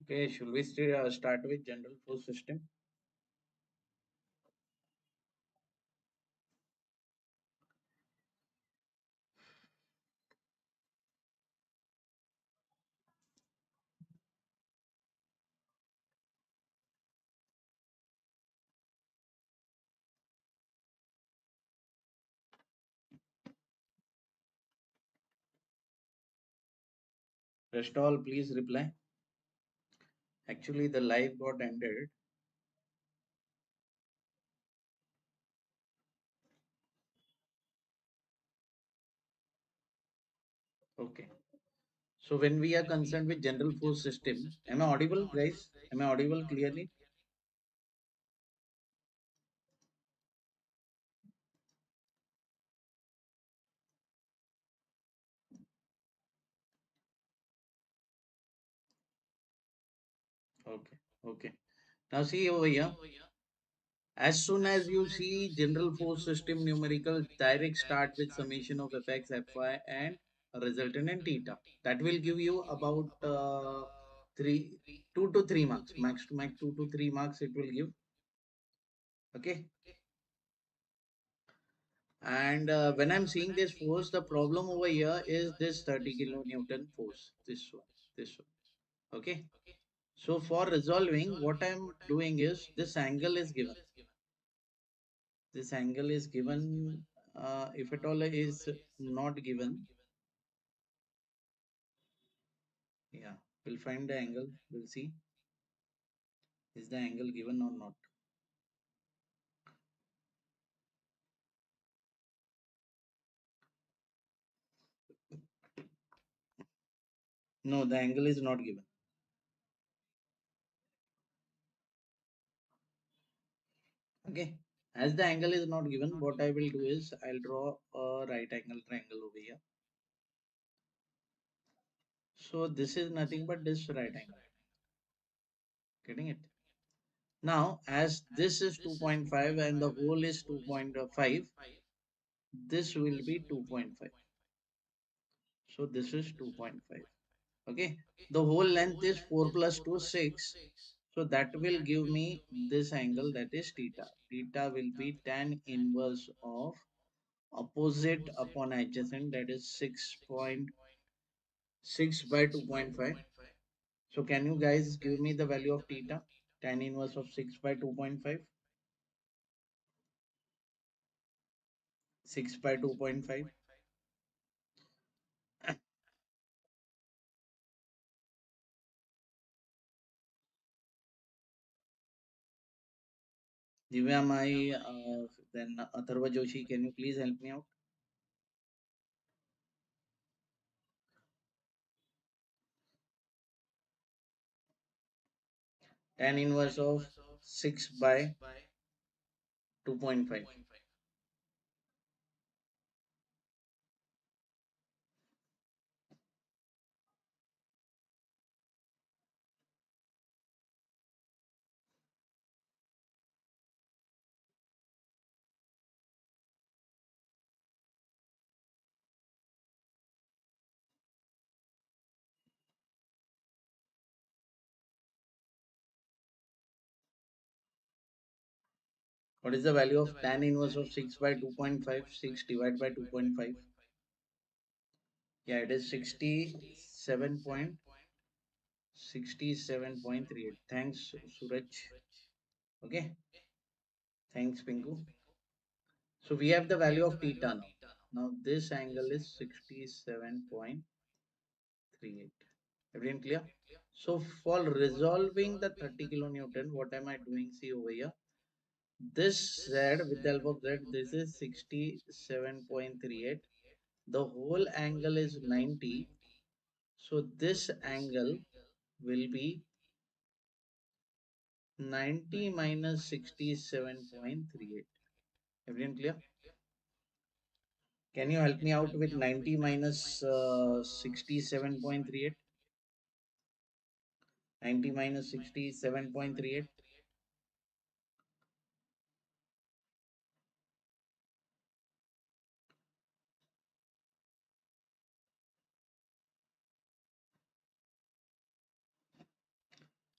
Okay, should we still start with general force system? Rest all, please reply. Actually, the live got ended. Okay. So when we are concerned with general force system, am I audible, guys? Am I audible clearly? Okay. Okay. Now see over here. As soon as you see general force system numerical, direct start with summation of fx, fy, and resultant in theta. That will give you about 2 to 3 marks. Max to max 2 to 3 marks it will give. Okay. And when I'm seeing this force, the problem over here is this 30 kilonewton force. This one. This one. Okay. So for resolving, what I'm doing is this angle is given. This angle is given. If at all is not given, yeah, we'll find the angle. We'll see is the angle given or not. No, the angle is not given. Okay. As the angle is not given, what I will do is I'll draw a right angle triangle over here. So this is nothing but this right angle. Getting it? Now, as this is 2.5 and the whole is 2.5, this will be 2.5. So this is 2.5. Okay. The whole length is 4 plus 2, 6. So that will give me this angle, that is theta. Theta will be tan inverse of opposite upon adjacent, that is 6.6 by 2.5. So can you guys give me the value of theta? Tan inverse of 6 by 2.5. 6 by 2.5. Divya Mai, then Atharva Joshi, can you please help me out? Tan inverse of 6 by 2.5. What is the value of tan inverse of 6 by 2.5? 6 divided by 2.5. Yeah, it is 67.38. Thanks, Suraj. Okay. Thanks, Pinku. So we have the value of theta now. Now this angle is 67.38. Everyone clear? So for resolving the 30 kilonewton, what am I doing? See over here. This Z with the help of Z, this is 67.38. The whole angle is 90. So this angle will be 90 minus 67.38. Everyone clear? Can you help me out with 90 minus 67.38? 90 minus 67.38.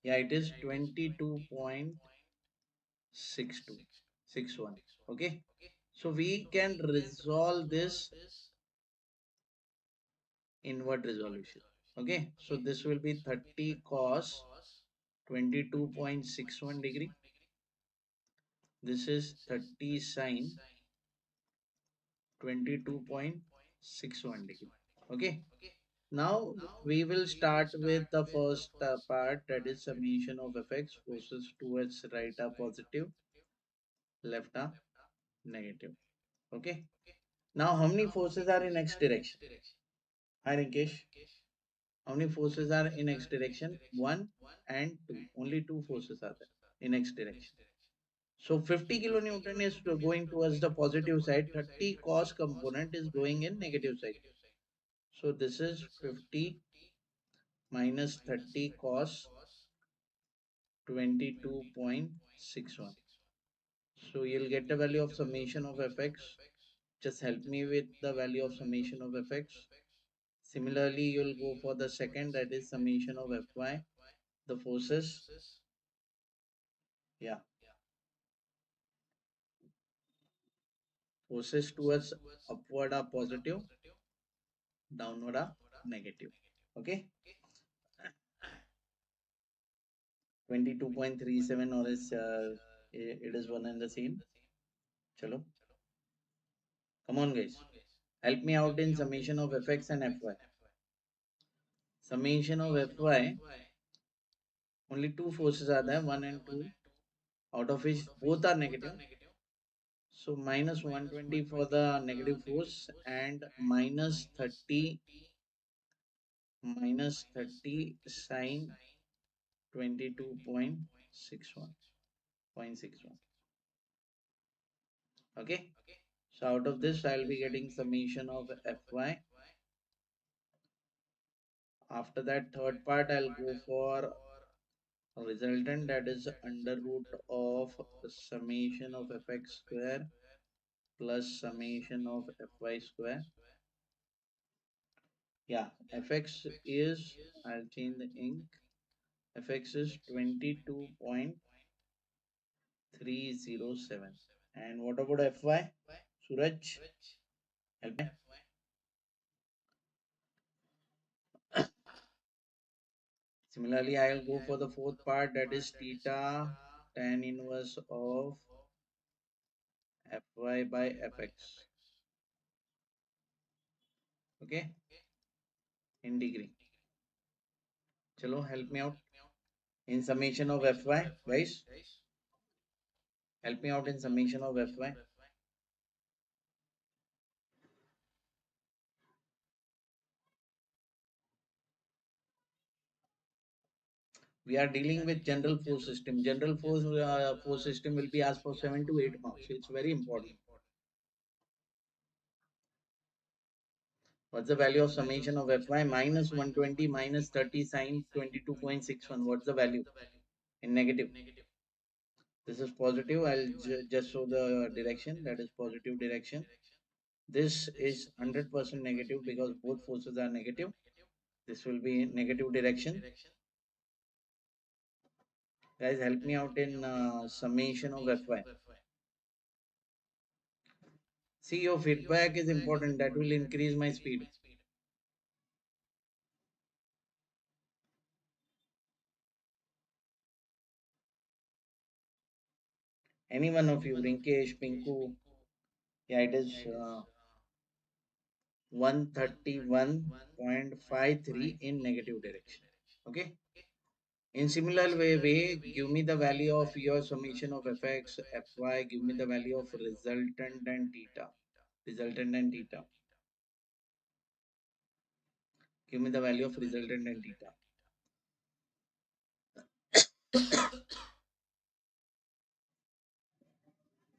Yeah, it is 22.6261. Okay. So we can resolve this inward resolution. Okay. So this will be 30 cos 22.61 degree. This is 30 sine 22.61 degree. Okay. Now we will start with the first part, that is summation of effects, forces towards right are positive, left are negative. Okay. Now how many forces are in x direction? Hi Rinkesh. How many forces are in x direction? 1 and 2. Only two forces are there in x direction. So 50 kilonewton is going towards the positive side, 30 cos component is going in negative side. So this is 50 minus 30 cos 22.61. So you'll get the value of summation of fx. Just help me with the value of summation of fx. Similarly, you'll go for the second, that is summation of fy. The forces, yeah, forces towards upward are positive, downward are negative. Okay, 22.37 or is it is one and the same. Chalo, come on guys, help me out in summation of fx and fy. Summation of fy, only two forces are there, 1 and 2, out of which both are negative. So minus 120 for the negative force and minus 30 sine 22.61. Okay. So out of this, I'll be getting summation of Fy. After that, third part, I'll go for resultant, that is under root of summation of Fx square plus summation of Fy square. Yeah, Fx is, I'll change the ink. Fx is 22.307. And what about Fy? Suraj, help me. Similarly, I'll go for the fourth part, that is theta tan inverse of Fy by Fx. Okay, in degree. Chalo, help me out in summation of Fy, guys. Help me out in summation of Fy. We are dealing with general force system. General force system will be asked for 7 to 8 marks. It's very important. What's the value of summation of Fy? Minus 120 minus 30 sine 22.61. What's the value in negative? This is positive. I'll just show the direction. That is positive direction. This is 100% negative because both forces are negative. This will be negative direction. Guys, help me out in summation of Fy. See, your feedback is important. That will increase my speed. Any one of you, Rinkesh, Pinku. Yeah, it is 131.53 in negative direction. Okay. In similar way, give me the value of your summation of fx, fy, give me the value of resultant and theta. Resultant and theta. Give me the value of resultant and theta.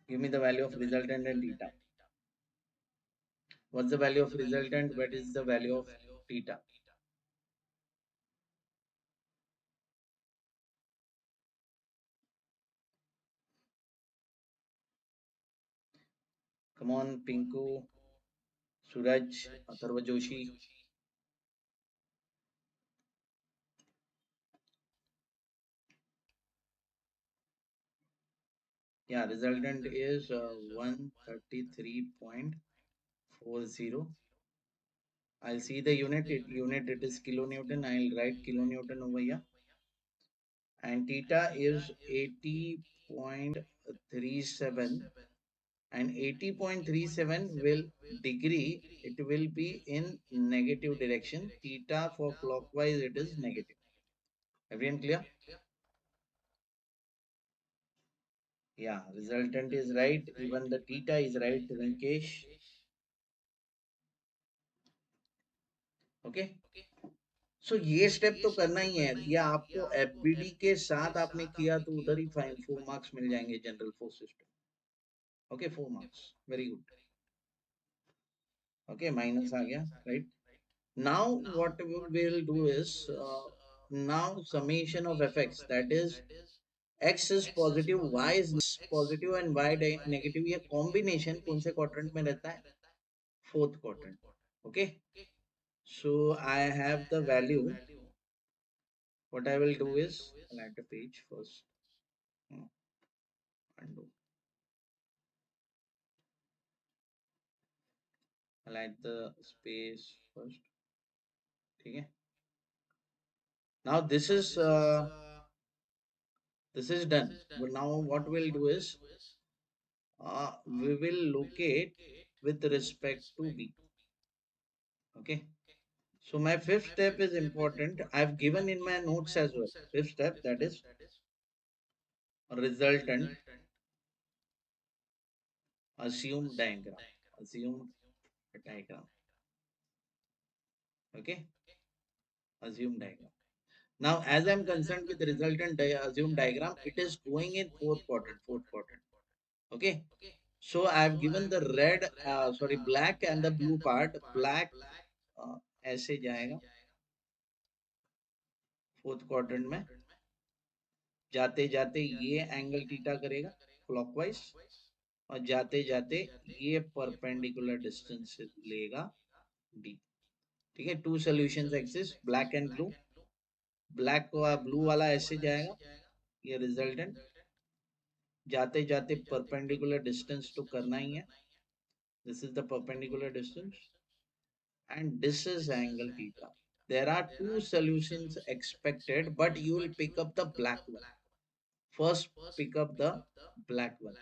Give me the value of resultant and theta. What's the value of resultant? What is the value of theta? Come on, Pinku, Suraj, Atharva Joshi. Yeah, resultant is 133.40. I'll see the unit, it is kilonewton. I'll write kilonewton over here. And theta is 80.37. And 80.37 will degree, it will be in negative direction. Theta for clockwise, it is negative. Everyone clear? Yeah, resultant is right. Even the theta is right, Rinkesh. Okay. सो ये step तो करना ही है, या आपको FBD के साथ आपने किया तो उधर ही फाइन 4 मार्क्स मिल जाएंगे general force system. Okay 4 marks. Very good. Okay minus आ गया right. Now what we will do is now summation of fx, that is x is positive, y is positive and y negative. ये combination कौन से quadrant में रहता है? Fourth quadrant. Okay, so I have the value. What I will do is I'll add the page first. Hmm, undo. I'll add the space first. Okay. Now this is done. But now what we'll do is we will locate with respect to b. Okay. So my fifth step is important. I've given in my notes as well. Fifth step, that is resultant assume diagram. Assume diagram. Okay. Assume diagram. Now, as I'm concerned with resultant assume diagram, it is going in fourth quadrant. Fourth quadrant. Okay. So I've given the red, sorry, black and the blue part. Black ऐसे जाएगा fourth quadrant में. जाते जाते ये angle theta करेगा clockwise, और जाते जाते ये परपेंडिकुलर डिस्टेंस लेगा डी. ठीक है. Two solutions exist, black and blue. Black को ब्लू वाला ऐसे जाएगा, ये रिजल्टेंट. जाते जाते परपेंडिकुलर डिस्टेंस तो करना ही है. This is the perpendicular distance and this is angle theta. There are two solutions expected, but you will pick up the black one. First, pick up the black one.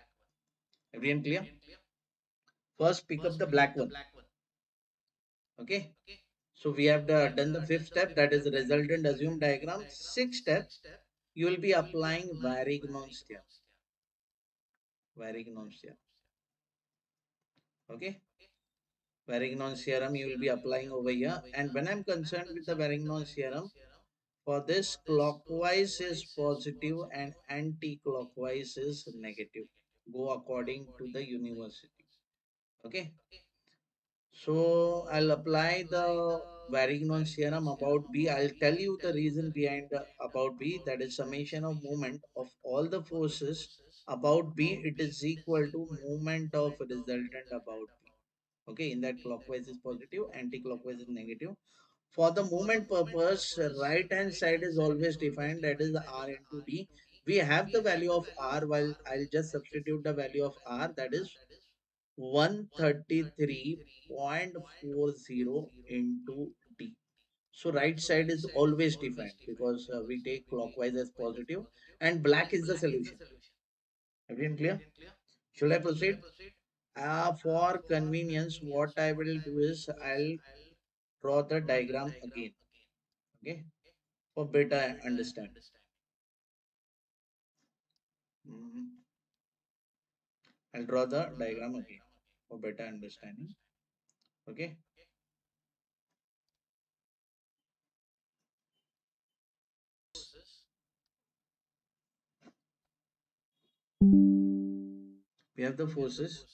Everyone clear? First, pick up the black one. Okay. So we have done the fifth step, that is the resultant assumed diagram. Sixth step, you will be applying Varignon's theorem. Varignon's theorem. Okay. Varignon's theorem you will be applying over here. And when I'm concerned with the Varignon's theorem, for this, clockwise is positive and anti-clockwise is negative. Go according to the university. Okay. So I'll apply the Varignon's theorem about B. I'll tell you the reason behind about B. That is summation of moment of all the forces about B. It is equal to moment of resultant about B. Okay. In that, clockwise is positive, anti-clockwise is negative. For the movement purpose, right hand side is always defined, that is r into d. We have the value of r, while I'll just substitute the value of r, that is 133.40 into d. So right side is always defined because we take clockwise as positive and black is the solution. Everyone clear? Should I proceed? For convenience, what I will do is I'll draw the diagram again. Okay, for better understanding. Mhm. I'll draw the diagram again for better understanding. Okay. We have the forces.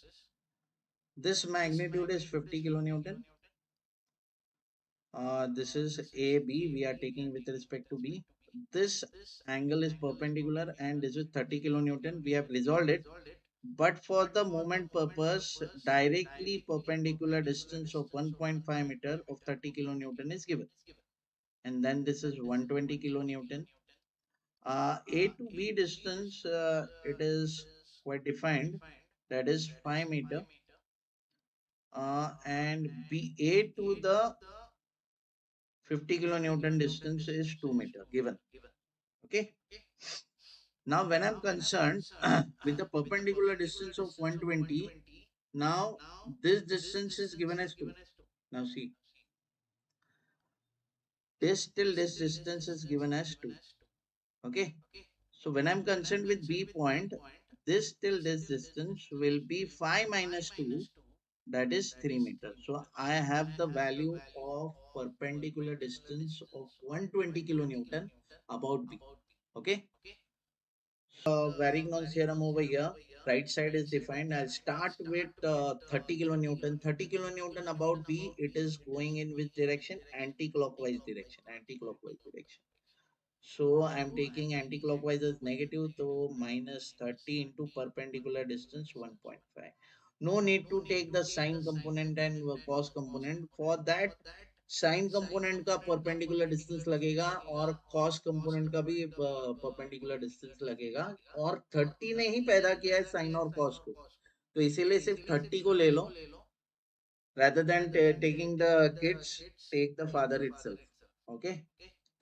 This magnitude is 50 kilonewton. This is AB. We are taking with respect to B. This angle is perpendicular and this is 30 kilonewton. We have resolved it. But for the moment purpose, directly perpendicular distance of 1.5 meter of 30 kilonewton is given. And then this is 120 kilonewton. A to B distance, it is quite defined, that is 5 meter, and BA to the 50 kilonewton distance is 2 meter given. Okay. Now, when I'm concerned with the perpendicular distance of 120, now this distance is given as 2. Now, see, this till this distance is given as 2. Okay. So, when I'm concerned with B point, this till this distance will be 5 minus 2, that is 3 meters. So, I have the value of perpendicular distance of 120 kilonewton about B. Okay. Varignon theorem over here, right side is defined. I'll start with 30 kilonewton. 30 kilonewton about B, it is going in which direction? Anti-clockwise direction. Anti-clockwise direction. So I'm taking anti-clockwise as negative, so minus 30 into perpendicular distance 1.5. No need to take the sine component and cos component. For that, sign component का perpendicular distance लगेगा और cos component का भी perpendicular distance लगेगा, और 30 ने ही पैदा किया है साइन और कॉस को, तो इसीलिए सिर्फ 30 को ले लो, rather than taking the kids, take the father itself. Okay,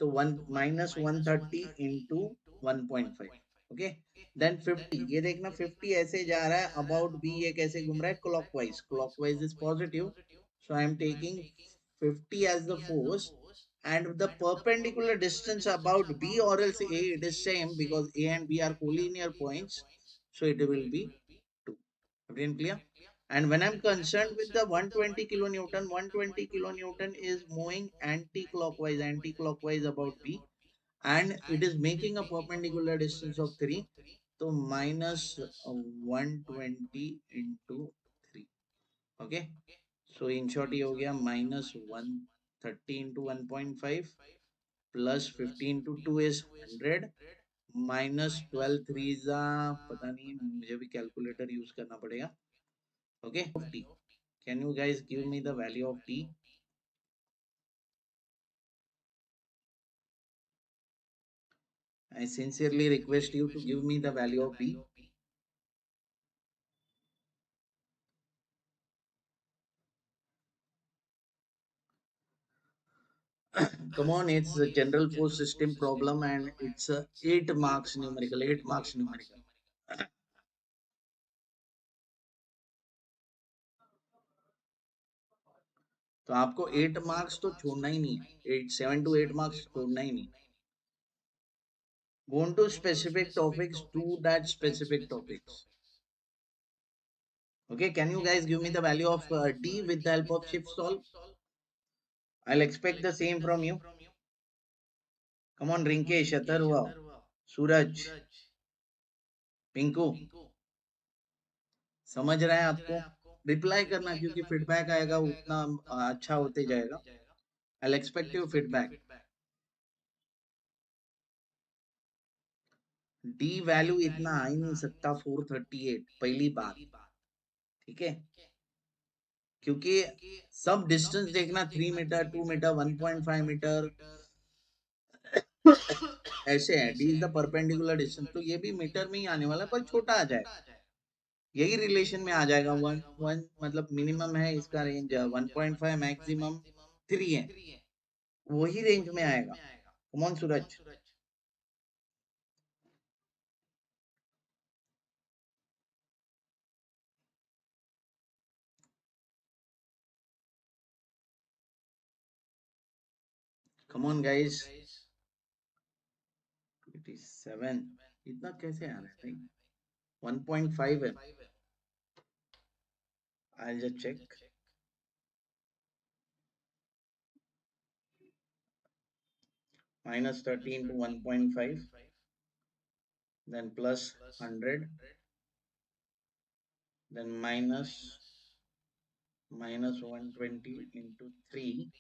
so 1 minus 130 into 1.5. Okay, then 50, ये देखना 50 ऐसे जा रहा है about B, ये कैसे घूम रहा है clockwise. Clockwise is positive, so I am taking 50 as the force, and the perpendicular distance about B or else A, it is same because A and B are collinear points, so it will be 2. Everyone clear? And when I'm concerned with the 120 kilonewton, 120 kilonewton is moving anti-clockwise about B, and it is making a perpendicular distance of 3. So minus 120 into 3. Okay. So in short, ये हो गया minus 130 into 1.5 plus 15 to 2 is 100 minus 12 threes पता नहीं, मुझे भी calculator use करना पड़ेगा. Okay, of t. Can you guys give me the value of t? I sincerely request you to give me the value of t. Come on, it's a general force system problem and it's a 8 marks numerical, 8 marks numerical. तो आपको 8 marks तो छोड़ना ही नहीं है, 8 7 to 8 marks छोड़ना ही नहीं. Go on to specific topics, do that specific topics. Okay, can you guys give me the value of t with the help of shift solve? I'll expect the same from you. Come on, Rinkesh, Atharva, Suraj, Pinku, समझ रहे हैं आपको? Reply करना, क्योंकि feedback आएगा उतना अच्छा होते जाएगा. I expect you feedback. D value इतना आ ही नहीं सकता 438, पहली बात. ठीक है, क्योंकि सब डिस्टेंस देखना 3 मीटर 2 मीटर 1.5 मीटर ऐसे है. D is the perpendicular distance, तो ये भी मीटर में ही आने वाला है, पर छोटा आ जाएगा. यही रिलेशन में आ जाएगा. 1 मतलब मिनिमम है इसका रेंज 1.5, मैक्सिमम 3 है, वही रेंज में आएगा. Come on Suraj. Come on guys. 27 इतना कैसे आ रहा है भाई? 1.5 है. I'll just check. Minus 13 to 1.5, then plus 100, then minus 120 into 3.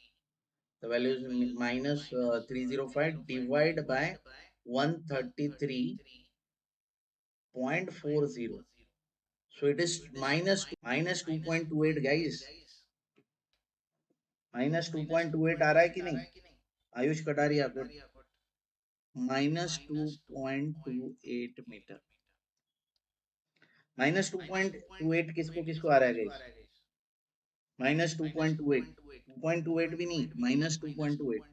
The value is minus 305 divided by 133.40. So it is minus 2.28 guys. Minus 2.28 आ रहा है कि नहीं? Ayush Kataria, good. Minus 2.28 meter. -2.28 किसको किसको आ रहा है गाइस? -2.28, 2.28 भी नहीं, -2.28,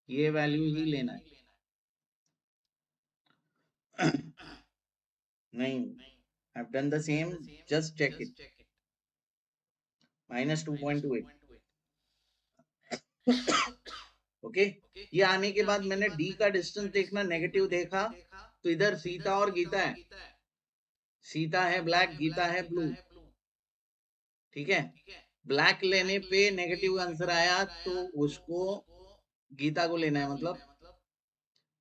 ये वैल्यू ही लेना है। नहीं, I've done the same, just check it. -2.28, okay. ये आने के बाद मैंने डी का डिस्टेंस देखना, नेगेटिव देखा, तो इधर सीता और गीता है। सीता है ब्लैक, गीता है ब्लू, ठीक है। ब्लैक लेने पे नेगेटिव आंसर आया तो उसको गीता को लेना है, मतलब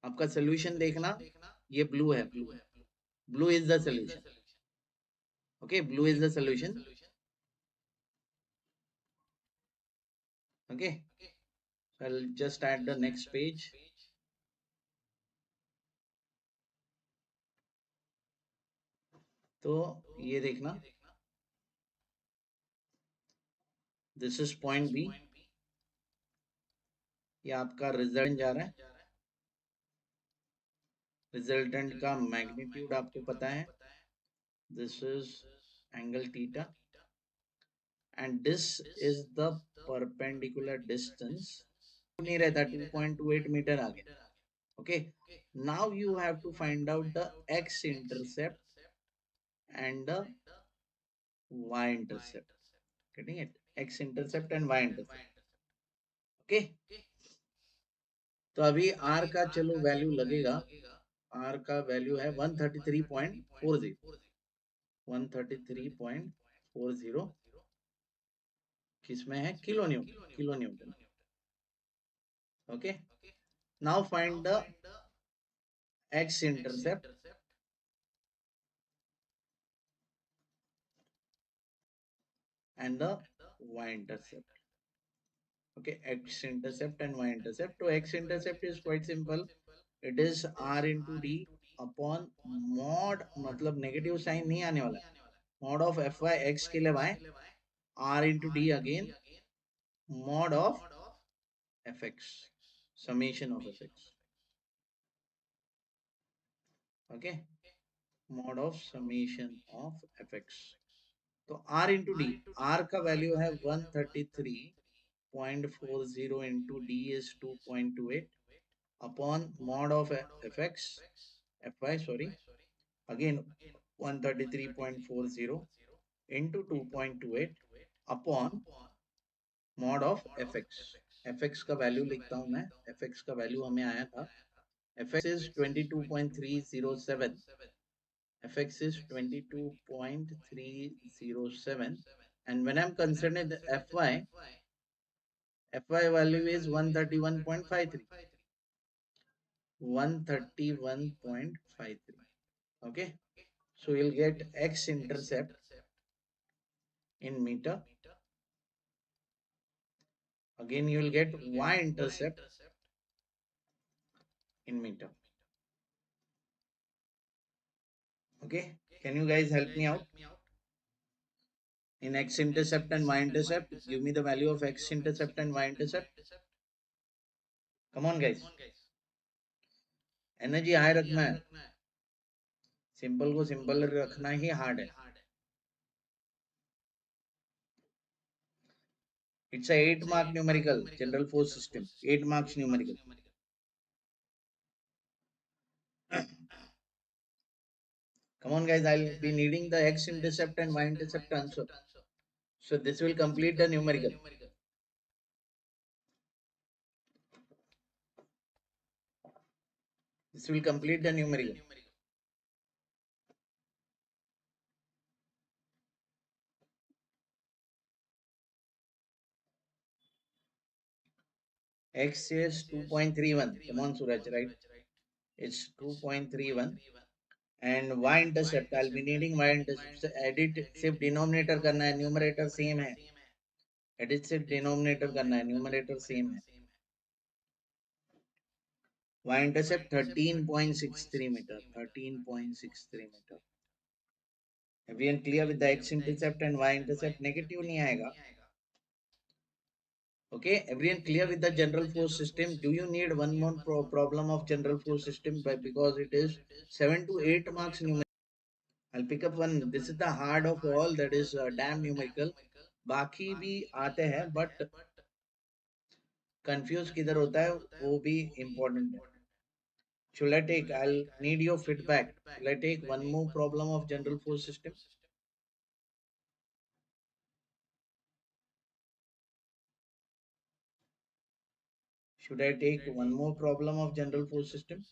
आपका सोल्यूशन देखना, ये ब्लू है, blue, blue is the solution, okay, blue is the solution, okay. I'll just add the next page. तो ये देखना, दिस इज पॉइंट बी, ये आपका रिजल्ट जा रहा है, रिजल्टेंट का मैग्नीट्यूड आपको पता है, this is angle theta and this is the perpendicular distance, नहीं रहता, 2.28 मीटर आ गया, okay. Now you have to find out the x intercept and the y intercept, getting it, x intercept एंड y intercept, okay. तो अभी r का चलो value लगेगा, r का वैल्यू है 133.40, 133.40, किसमें है, kilo Newton, kilo Newton, okay. Now find the x intercept and the y intercept, okay, x intercept and y intercept. So x intercept is quite simple, it is r into d upon mod, मतलब negative sign नहीं आने वाला, mod of fy, x के लिए y, r into d again, mod of fx, summation of fx, okay, mod of summation of fx. तो r into d, r का value है 133.40 into d is 2.28 upon mod of fx, fy, sorry, again 133.40 into 2.28 upon mod of fx, fx का value लिखता हूं मैं, fx का value हमें आया था, fx is 22.307, fx is 22.307, and when I'm considering the fy value is 131.53, 131.53, okay. So you'll get x intercept in meter, again you will get y intercept in meter, okay. Can you guys help me out in x intercept and y intercept? Give me the value of x intercept and y intercept, come on guys, energy high रखना है, simple को simple रखना ही hard है, it's a 8 mark numerical, general force system, 8 marks numerical. Come on guys, I'll be needing the x intercept and y intercept answer, so this will complete the numerical. This will complete the numerical. X is 2.31. Come on, Suraj, right? It's 2.31. And y intercept, I'll be needing y intercept. So edit सिर्फ denominator करना है, numerator same है. Edit सिर्फ denominator करना है, numerator same है. Y intercept 13.63 meter. 13.63 meter. Everyone clear with the x intercept and y intercept? Negative नहीं आएगा. Okay, everyone clear with the general force system? Do you need one more problem of general force system? Because it is 7 to 8 marks numerical. I'll pick up one. This is the hard of all, that is damn numerical. बाकी भी आते हैं but confuse किधर होता है वो भी important है. Should I take? I'll need your feedback. Should I take one more problem of general force system? Should I take one more problem of general force system?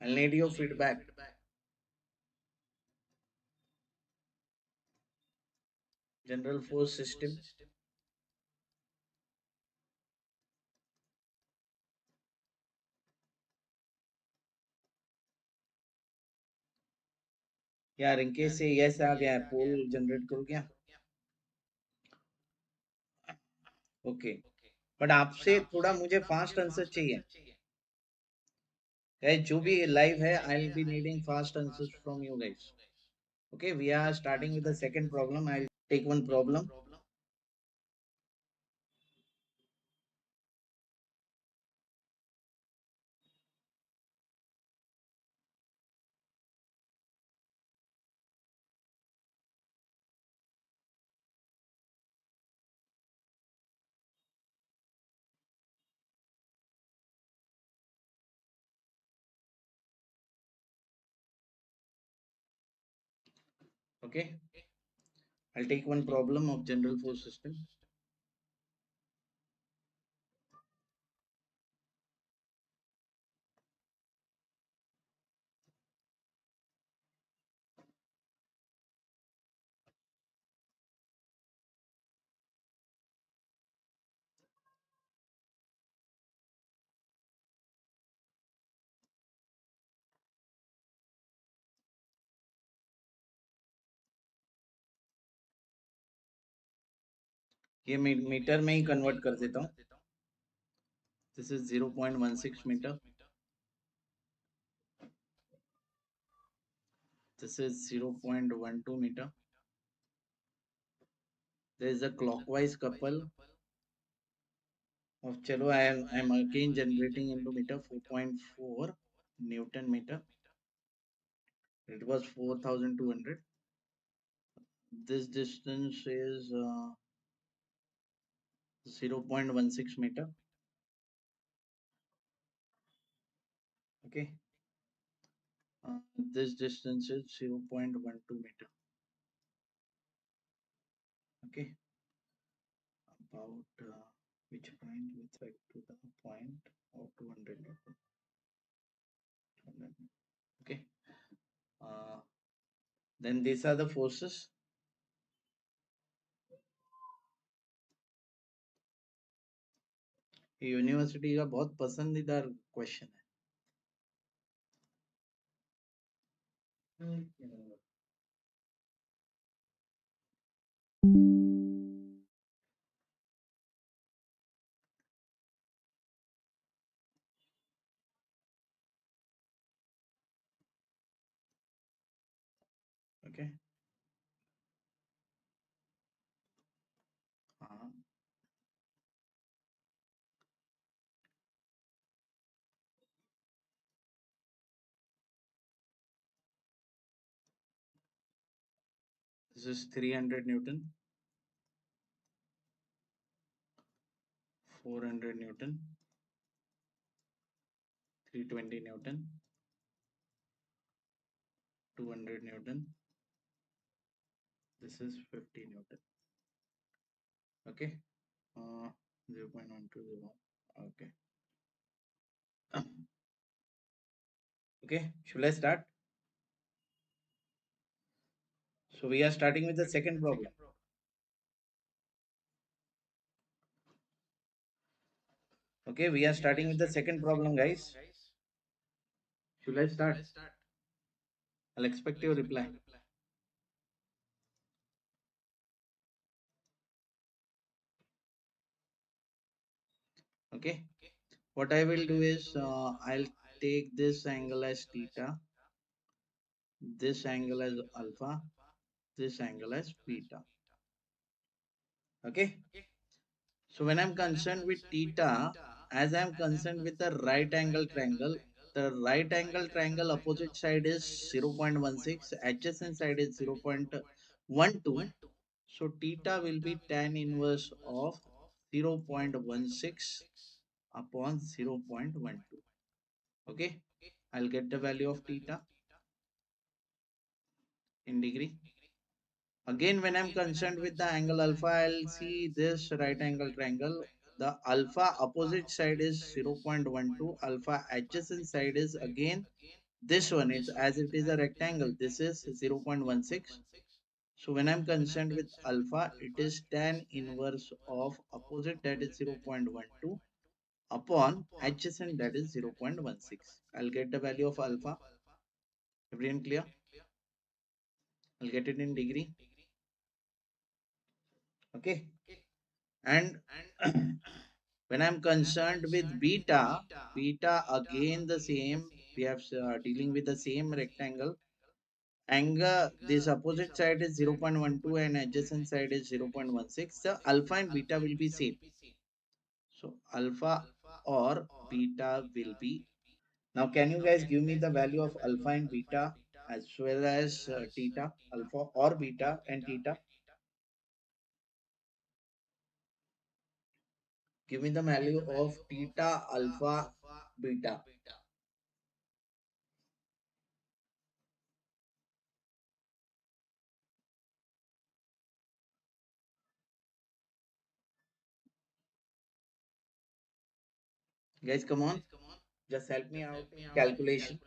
I'll need your feedback. General force system. यार इनके से yes आ गया है, pole generate करो क्या? Okay, but आपसे थोड़ा मुझे फास्ट आंसर चाहिए. गाइस जो भी लाइव है, I will be needing fast answers from you guys. Okay, we are starting with the second problem. I'll take one problem. Okay, I'll take one problem of general force system. ये metre में ही convert कर देता हूँ. This is 0.16 meter. This is 0.12 meter. There is a clockwise couple of chalo. I am again generating into meter. 4.4 Newton meter. It was 4,200. This distance is 0.16 meter. Okay. This distance is 0.12 meter. Okay. About which point with respect to the point of 200 Newton. Okay. Uh, then these are the forces. University का बहुत पसंदीदा question है. Okay. हाँ. This is 300 Newton, 400 Newton, 320 Newton, 200 Newton. This is 50 Newton. Okay. 0.120. Okay. Okay. Should I start? So we are starting with the second problem. Okay, we are starting with the second problem, guys. Should I start? I'll expect your reply. Okay. What I will do is I'll take this angle as theta, this angle as alpha, this angle as beta. Okay. So when I'm concerned with theta, as I'm concerned with the right angle triangle, the right angle triangle opposite side is 0.16, adjacent side is 0.12. So theta will be tan inverse of 0.16 upon 0.12. Okay. I'll get the value of theta in degree. Again, when I'm concerned with the angle alpha, I'll see this right angle triangle. The alpha opposite side is 0.12. Alpha adjacent side is again this one. It's as it is a rectangle. This is 0.16. So when I'm concerned with alpha, it is tan inverse of opposite, that is 0.12, upon adjacent, that is 0.16. I'll get the value of alpha. Everyone clear? I'll get it in degree. Okay. And when I'm concerned with beta, beta again the same. We have dealing with the same rectangle. Angle, this opposite side is 0.12 and adjacent side is 0.16. So alpha and beta will be same. So alpha or beta will be. Now can you guys give me the value of alpha and beta as well as theta, alpha or beta and theta? Give me the value of theta, alpha, beta. Guys, come on. Just help me out in calculation.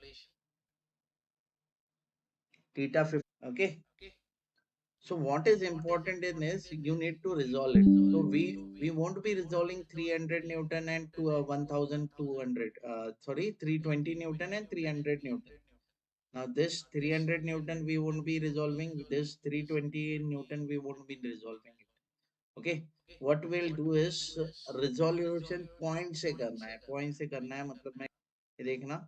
Theta 50. Okay. So what is important in this, you need to resolve it. So we won't be resolving 300 Newton and to 1200. Sorry, 320 Newton and 300 Newton. Now this 300 Newton we won't be resolving. This 320 Newton we won't be resolving it. Okay. What we'll do is resolution point से करना है. Point से करना है मतलब मैं देखना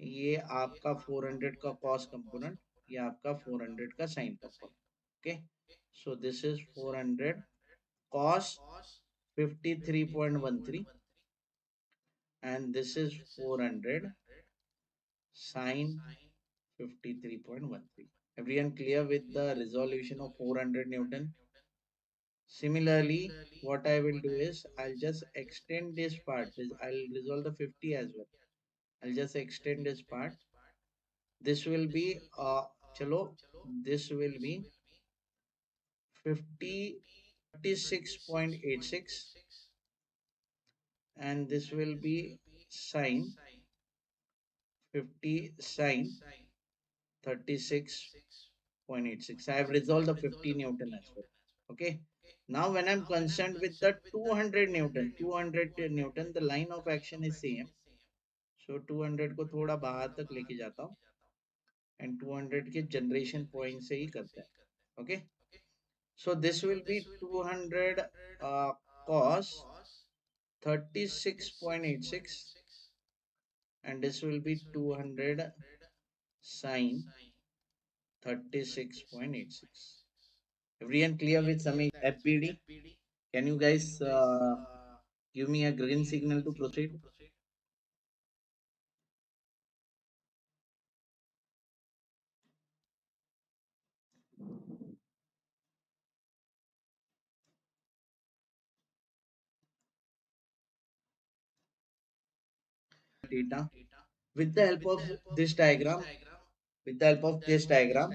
ये आपका 400 का कॉस कंपोनेंट, ये आपका 400 का sign component. Okay. So this is 400 cos 53.13 and this is 400 sin 53.13. Everyone clear with the resolution of 400 Newton? Similarly, what I will do is I'll just extend this part. I'll resolve the 50 as well. I'll just extend this part. This will be chalo, this will be 50 36.86 and this will be sine 50 sine 36.86. I have resolved the 50 Newton as well. Okay. Now when I'm concerned with the 200 Newton, 200 Newton, the line of action is same. So 200 को थोड़ा बाहर तक लेके जाता हूँ and 200 के generation point से ही करते हैं. Okay. So this will be 200 cos 36.86 and this will be 200 sine 36.86. Everyone clear with summation FBD? Can you guys give me a green signal to proceed? Data. With the help of this diagram, with the help of this diagram,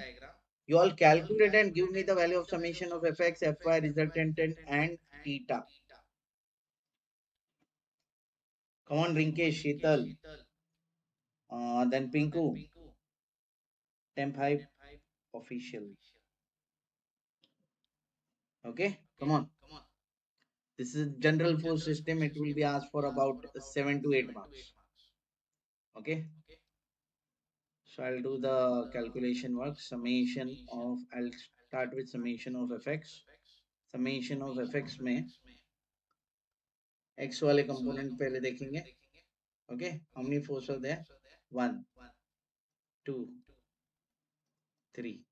you all calculate and give me the value of summation of fx, fy, resultant and theta. Come on, Rinkesh, Sheetal, then Pinku, Temp Hype official. Okay, come on. This is general force system. It will be asked for about 7 to 8 marks. Okay. So I'll do the calculation work. Summation of, I'll start with summation of fx. Summation of fx में x वाले component पहले देखेंगे. Okay, how many fours are there? One, two, three.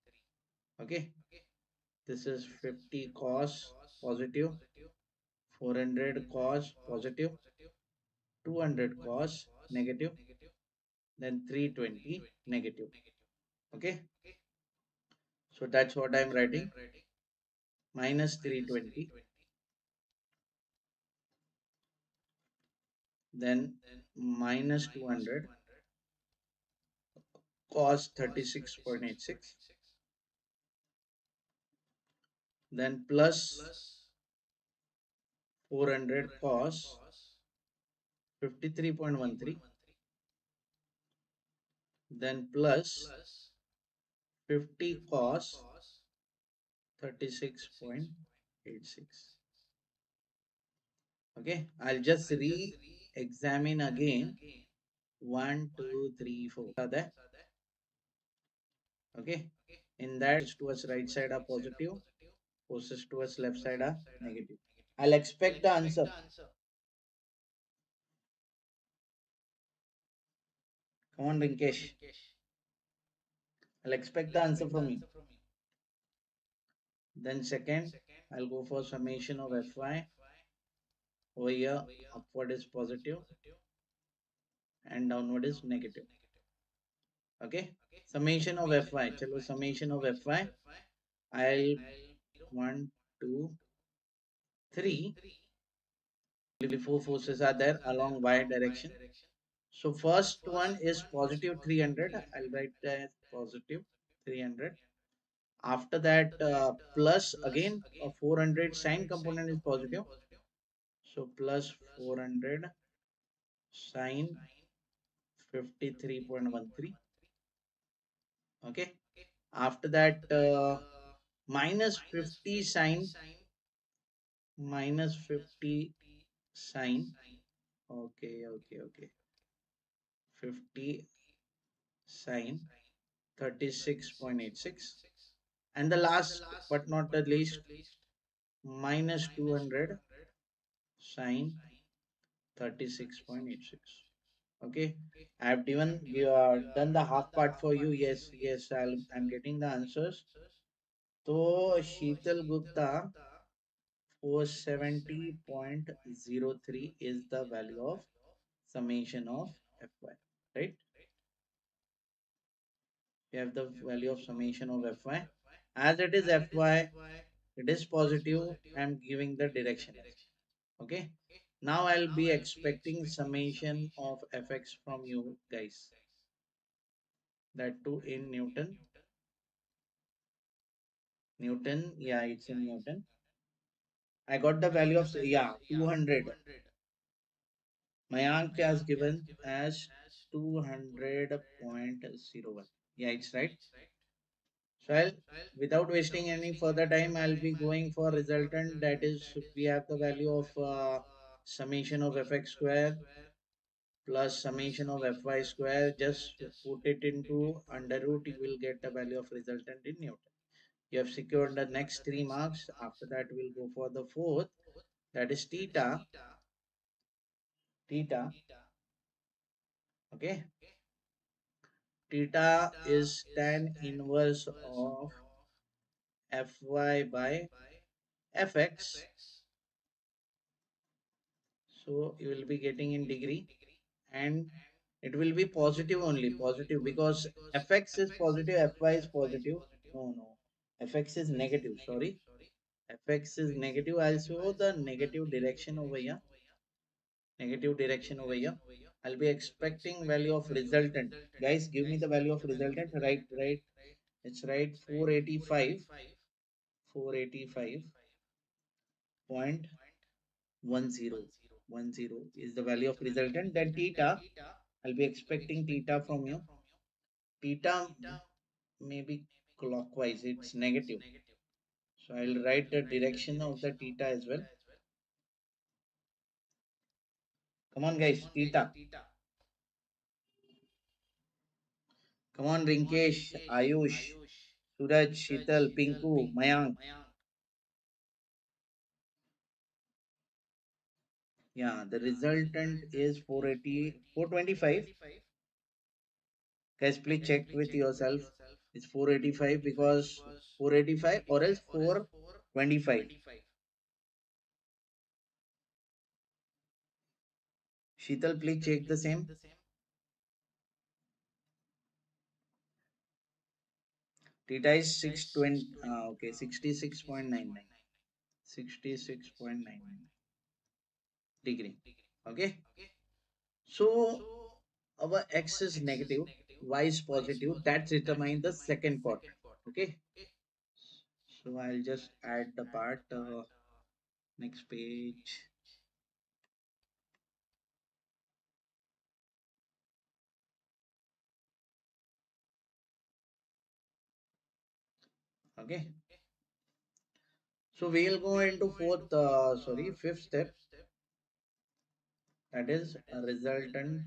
Okay, this is 50 cos positive, 400 cos positive, 200 cos negative, then 320 negative. Okay, so that's what I'm writing. Minus 320, then minus 200 cos 36.86, then plus 400 cos 53.13, then plus 50 cos 36.86. Okay, I'll just re-examine again. 1, 2, 3, 4 are there. Okay, in that towards right side are positive, forces towards left side are negative. I'll expect the answer. Come on, Rinkesh. I'll expect the answer from you. Then second, I'll go for summation of Fy. Over here, upward is positive and downward is negative. Okay, summation of Fy. Chalo, summation of Fy. I'll 1, 2, 3. Only four forces are there along y direction. So first one is positive 300. I'll write that positive 300. After that, plus again 400 sine component is positive. So plus 400 sine 53.13. Okay. After that, minus 50 sine, minus 50 sine. Okay, okay, okay. 50 sine 36.86. And the last but not the least, minus 200 sine 36.86. Okay, I have done the half part for you. Yes, yes, I'm getting the answers. So Sheetal Gupta 470.03 is the value of summation of Fy, right? We have the value of summation of Fy. As it is Fy, it is positive. I'm giving the direction as well. Okay. Now I'll be expecting summation of fx from you guys. That too in Newton. Newton, yeah, it's in Newton. I got the value of, yeah, 200. Mayank has given as 200.01. Yeah, it's right. So without wasting any further time, I'll be going for resultant. That is, we have the value of summation of fx square plus summation of fy square. Just put it into under root, you will get the value of resultant in Newton. You have secured the next 3 marks. After that, we'll go for the fourth. That is theta. Theta. Okay. Theta is tan inverse of Fy by Fx. So you will be getting in degree and it will be positive only. Positive because Fx is positive, Fy is positive. No, no. Fx is negative. Sorry. Fx is negative. I'll show the negative direction over here. Negative direction over here. I'll be expecting value of resultant. Guys, give me the value of resultant. Right, right. It's right. 485. 485.10. Is the value of resultant. Then theta. I'll be expecting theta from you. Theta maybe clockwise. It's negative. So I'll write the direction of the theta as well. Come on, guys. Theta. Come on, Rinkesh, Ayush, Suraj, Sheetal, Pinku, Mayank. Yeah, the resultant is 480, 425. Guys, please check with yourself. It's 485 because 485 or else 425. Sheetal, please check the same. Theta is 620, okay, 66.99. 66.99 degree. Okay. So our x is negative, y is positive. That determines the second quadrant. Okay. So I'll just add the part. Next page. Okay. So we'll go into fifth step. That is a resultant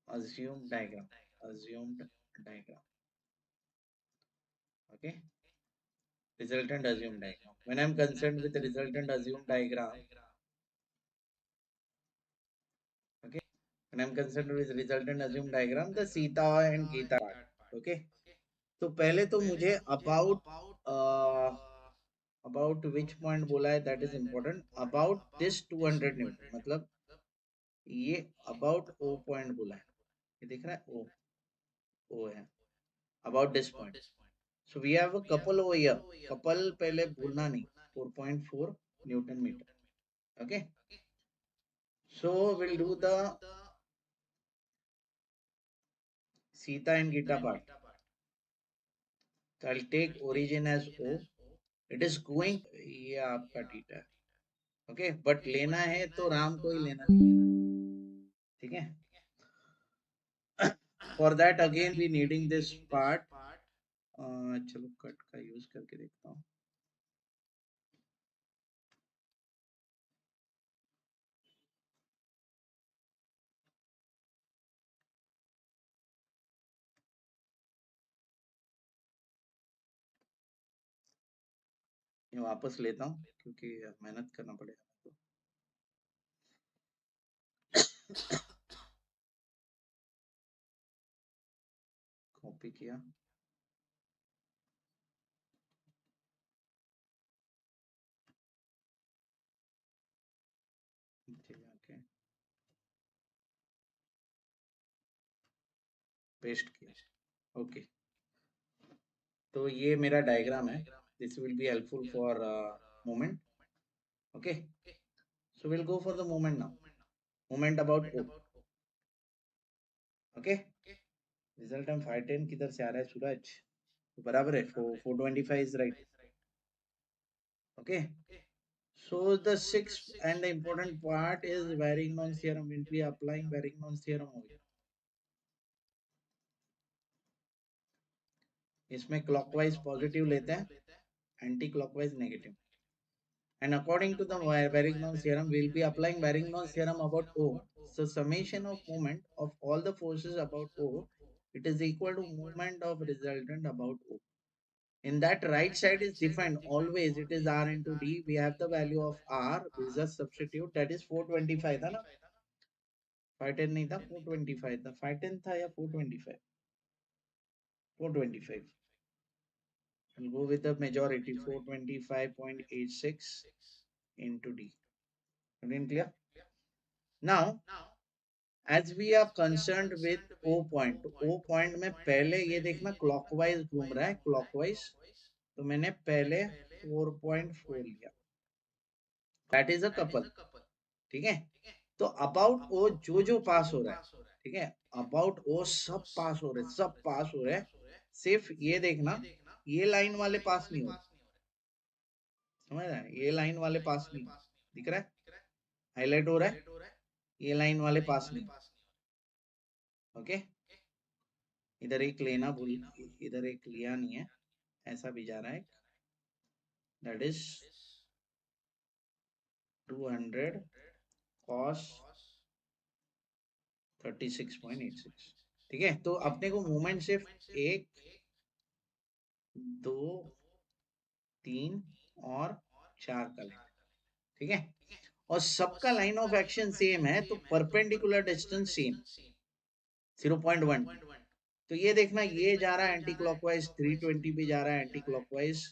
assumed diagram. Assumed diagram. Okay. Resultant assumed diagram. When I'm concerned with the resultant assumed diagram, okay. When I'm concerned with resultant assumed diagram, the theta and geta part. Okay. तो पहले तो मुझे about which point बोला है that is important about this 200 Newton मतलब ये about O point बोला है ये दिख रहा है ओ है about this point so we have a couple over here couple पहले भूलना नहीं 4.4 newton metre okay so will do the Sita and Gita part I will take origin as O it is going ये आपका थीटा है okay but लेना है तो राम को ही लेना ठीक है for that again we needing this part चलो कट का यूज करके देखता हूँ ये वापस लेता हूँ क्योंकि मेहनत करना पड़ेगा कॉपी किया ओके पेस्ट किया ओके तो ये मेरा डायग्राम है this will be helpful for moment okay so will go for the moment now moment about O okay result हम 510 किधर से आ रहा है सूरज तो बराबर है 425 is right okay so the sixth and the important part is Varignon theorem will be applying Varignon theorem over here. इसमें clockwise positive लेते हैं anti clockwise negative and according to the Varignon theorem we will be applying Varignon theorem about O. So summation of moment of all the forces about O it is equal to moment of resultant about O. In that right side is defined always it is R into D. We have the value of R. We just substitute that is 425 था ना 510 नहीं था 425 था 510 था या 425 425 we'll go with the majority 425.86 into D again clear now as we are concerned with O point तो O point में पहले ये देखना clockwise घूम रहा है clockwise तो मैंने पहले 4.4 लिया that is a couple ठीक है तो अबाउट ओ जो पास हो रहा है ठीक है अबाउट ओ सब पास हो रहे सिर्फ ये देखना ये लाइन वाले पास नहीं हो रहे समझ रहा है ये लाइन वाले पास नहीं हो दिख रहा है हाईलाइट हो रहा है ये लाइन वाले पास नहीं ओके इधर एक लेना भूल इधर एक लिया नहीं है ऐसा भी जा रहा है दैट इज 200 cos 36.86 ठीक है तो अपने को मोमेंट सिर्फ एक दो तीन और चार का लेना ठीक है, और सबका लाइन ऑफ एक्शन सेम है तो परपेंडिकुलर डिस्टेंस सेम 0.12। तो ये देखना, ये जा रहा है एंटी क्लॉकवाइज, 320 भी जा रहा है एंटी क्लॉकवाइज,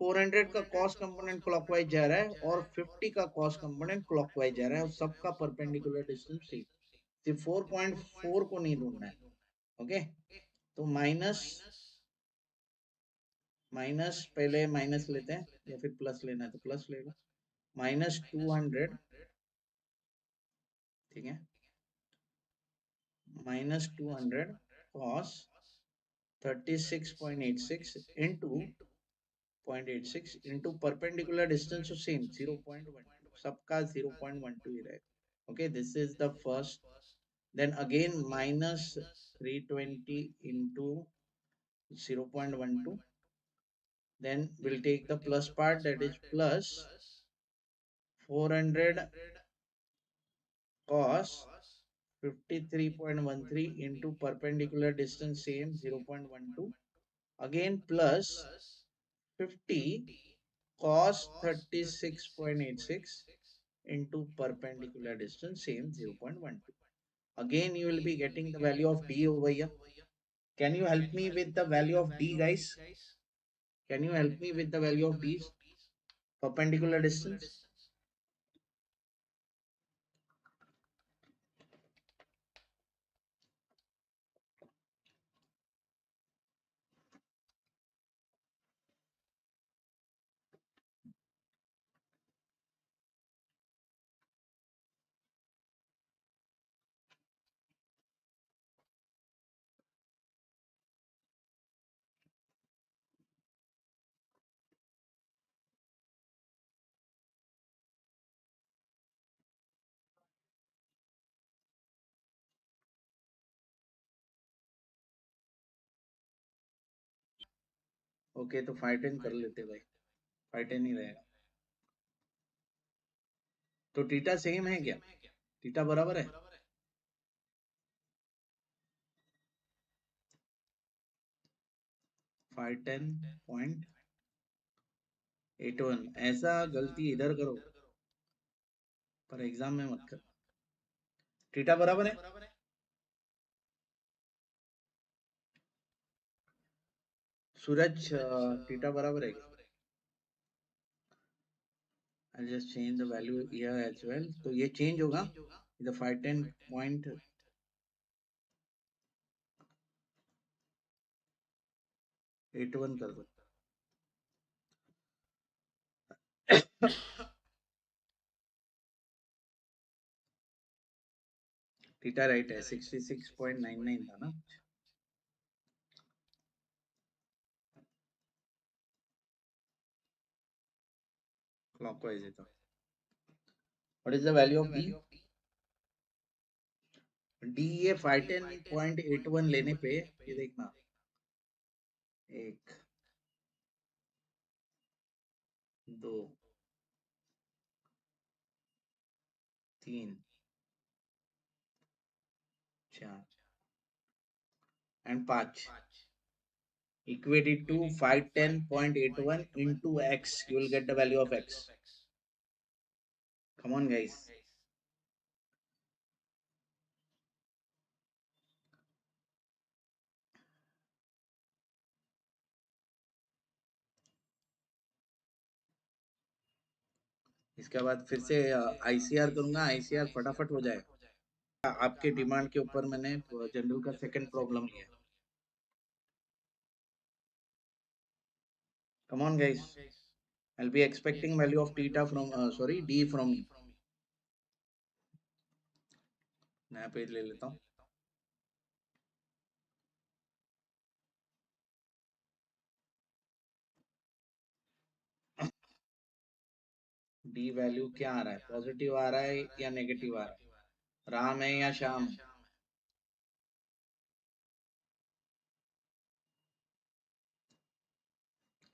400 का कॉस कंपोनेंट क्लॉकवाइज जा रहा है और 50 का कॉस कंपोनेंट क्लॉकवाइज जा रहा है, और सबका परपेंडिकुलर डिस्टेंस सेम। सिर्फ 4.4 को नहीं ढूंढना है। ओके, तो माइनस माइनस, पहले माइनस लेते हैं या फिर प्लस लेना है तो प्लस ले लो। -200, ठीक है, -200 cos 36.86 into 0.86 into perpendicular distance of same 0.12, सबका 0.12 ही रहेगा। Okay, this is the first. Then again -320 into 0.12, then we'll take the plus part, that is plus 400 cos 53.13 into perpendicular distance same 0.12, again plus 50 cos 36.86 into perpendicular distance same 0.12. Again you will be getting the value of d over here. Can you help me with the value of d, guys? Can you help me with the value of d, perpendicular distance? Okay, तो 510 कर लेते भाई, 510 ही रहेगा। तो theta same है क्या? Theta बराबर है? $510.81, ऐसा गलती इधर करो पर एग्जाम में मत कर। थीटा बराबर है? सूरज, थीटा बराबर है क्या? I'll just change the value here as well, तो ये चेंज होगा, इधर 510.81 कर दो। थीटा राइट है, 66.99 था ना? क्लॉकवाइज है तो what is the value of D? D ये 510.81 लेने पे ये देखना, 1 2 3 4 and 5 equated to 510.81 into x. You will get the value of x. Come on, guys. इसके बाद फिर से आईसीआर करूंगा, आईसीआर फटाफट हो जाएगा। आपके डिमांड के ऊपर मैंने जनरल का सेकंड प्रॉब्लम लिया। Come on, guys. I'll be expecting value of theta from sorry, d from you. नया पेज ले लेता हूँ। डी वैल्यू क्या आ रहा है? पॉजिटिव आ रहा है या नेगेटिव आ रहा है? राम है या श्याम है?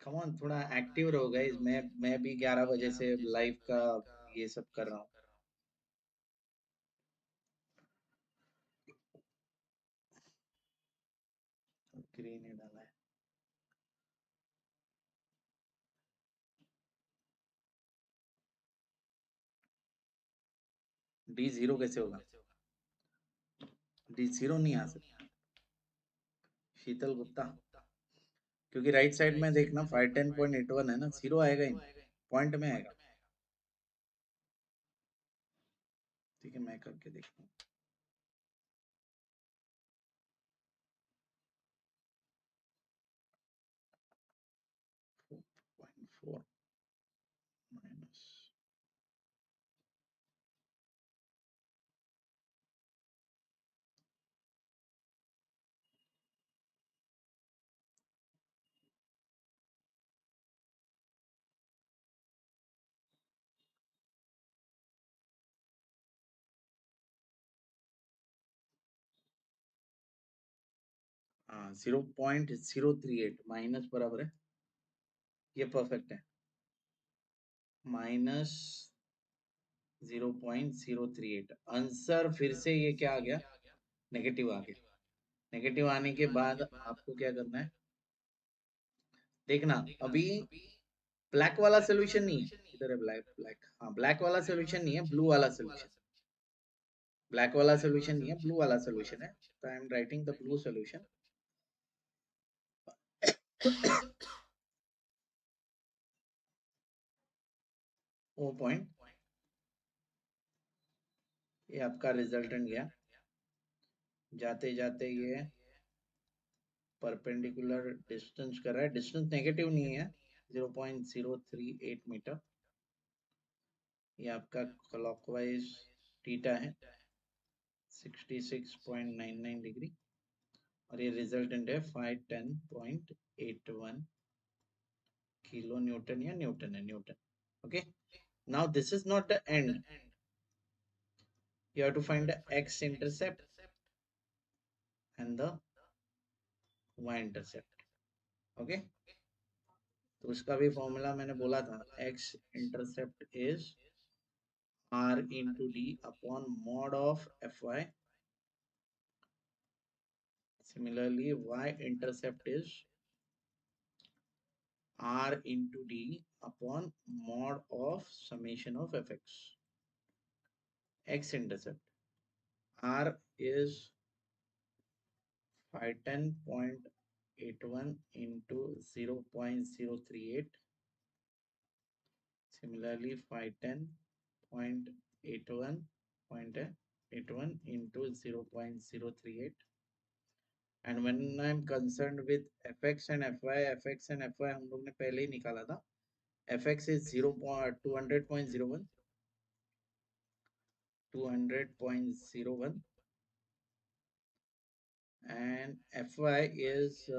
कम ऑन, थोड़ा एक्टिव रहो गाइस। मैं भी 11 बजे से लाइव का ये सब कर रहा हूँ। ग्रीन ही डाला है। डी जीरो कैसे होगा? डी जीरो नहीं आ सकता। शीतल गुप्ता, क्योंकि राइट साइड में देखना 510.81 है ना, जीरो आएगा ही नहीं, पॉइंट में आएगा। ठीक है, मैं करके देखता हूँ। 4.4 माइनस, हाँ 0.038 माइनस बराबर है, ये परफेक्ट है, माइनस 0.038। आंसर फिर से ये क्या आ गया? नेगेटिव आ गया। नेगेटिव आने के बाद आपको क्या करना है, देखना अभी ब्लैक वाला सोल्यूशन नहीं है, इधर है ब्लैक, ब्लैक, हाँ ब्लैक वाला सोल्यूशन नहीं है, ब्लू वाला सोल्यूशन। ब्लैक वाला सोल्यूशन नहीं है, ब्लू वाला सोल्यूशन है, तो I am writing the blue solution. वो पॉइंट, ये आपका रिजल्टेंट गया, जाते जाते ये परपेंडिकुलर डिस्टेंस कर रहा है, डिस्टेंस नेगेटिव नहीं है, 0.038 मीटर। ये आपका क्लॉकवाइज थीटा है 66.99 डिग्री, और ये रिजल्टेंट है 510.81 किलो न्यूटन, या न्यूटन है, Newton. Okay, now this is not the end, you have to find the x intercept and the y intercept। Okay, तो उसका भी फॉर्मूला मैंने बोला था, x intercept is r into d upon mod of fy, similarly y intercept is r into d upon mod of summation of fx। x intercept r is 510.81 into 0.038, similarly 510.81 into 0.038, and when I'm concerned with fx and fy, fx and fy हम लोग ने पहले ही निकाला था, fx is 200.01, 200.01, and fy is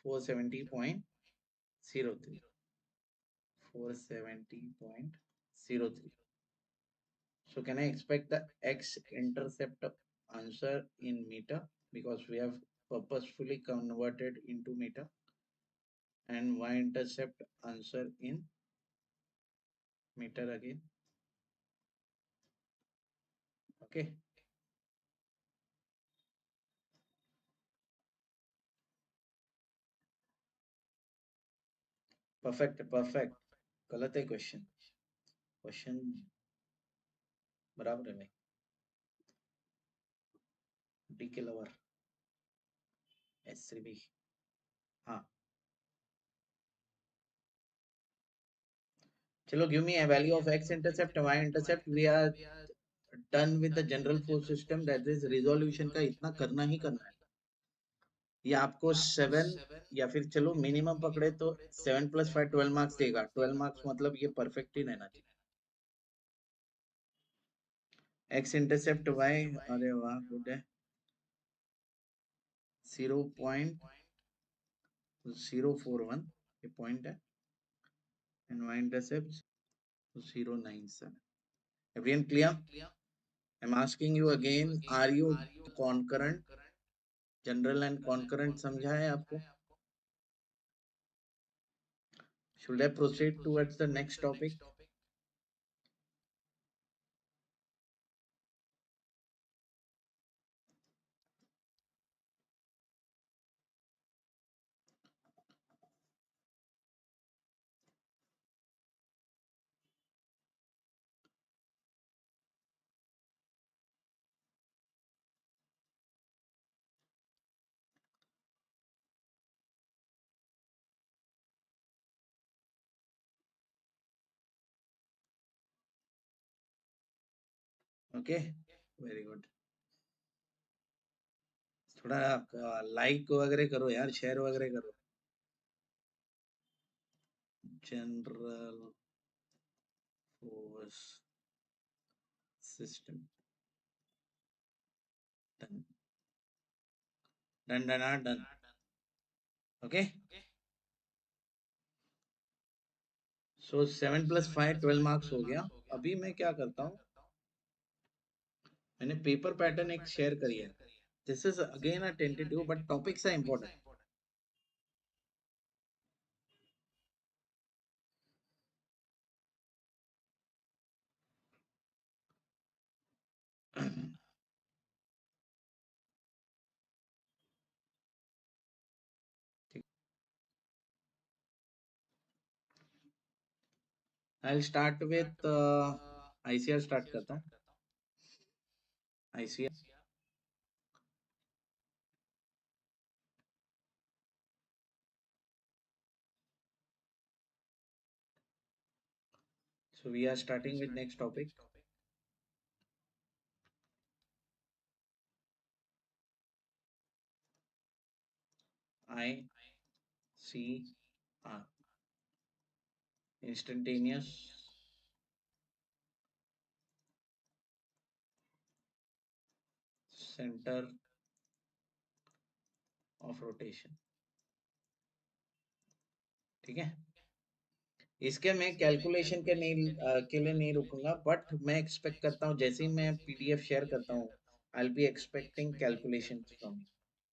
470.03, 470.03. So can I expect the x intercept answer in meter, because we have purposefully converted into meter, and y intercept answer in meter again? Okay, perfect, perfect। गलत है question, question बराबर है भाई। D के lover S3B, हाँ चलो, give me a value of x intercept, y intercept, we are done with the general force system, that is resolution का इतना करना ही करना है। ये आपको 7, या फिर चलो मिनिमम पकड़े तो 7 + 5 12 मार्क्स देगा, 12 मार्क्स मतलब ये परफेक्ट ही रहना चाहिए। एक्स इंटरसेप्ट वाई, अरे वाह गुड है, 0.041 ये पॉइंट है, and Y intercept 0.97। Everyone clear? I am asking you again, are you concurrent? General and concurrent समझा है आपको? Should I proceed towards the next topic? Okay, very good. थोड़ा like वगैरह करो यार, शेयर वगैरह करो। General force system, done done done done. Okay, so 7 + 5 12 marks हो गया। अभी मैं क्या करता हूँ, मैंने पेपर पैटर्न एक शेयर करी है। This is again a tentative but topics are important. I start with ICR start करता हूँ। ICR, so we are starting with next topic, ICR, instantaneous center of rotation। ठीक है, इसके मैं कैलकुलेशन के लिए नहीं रुकूंगा, बट मैं एक्सपेक्ट करता हूँ जैसे ही मैं पीडीएफ शेयर करता हूँ, I will be expecting calculation from you.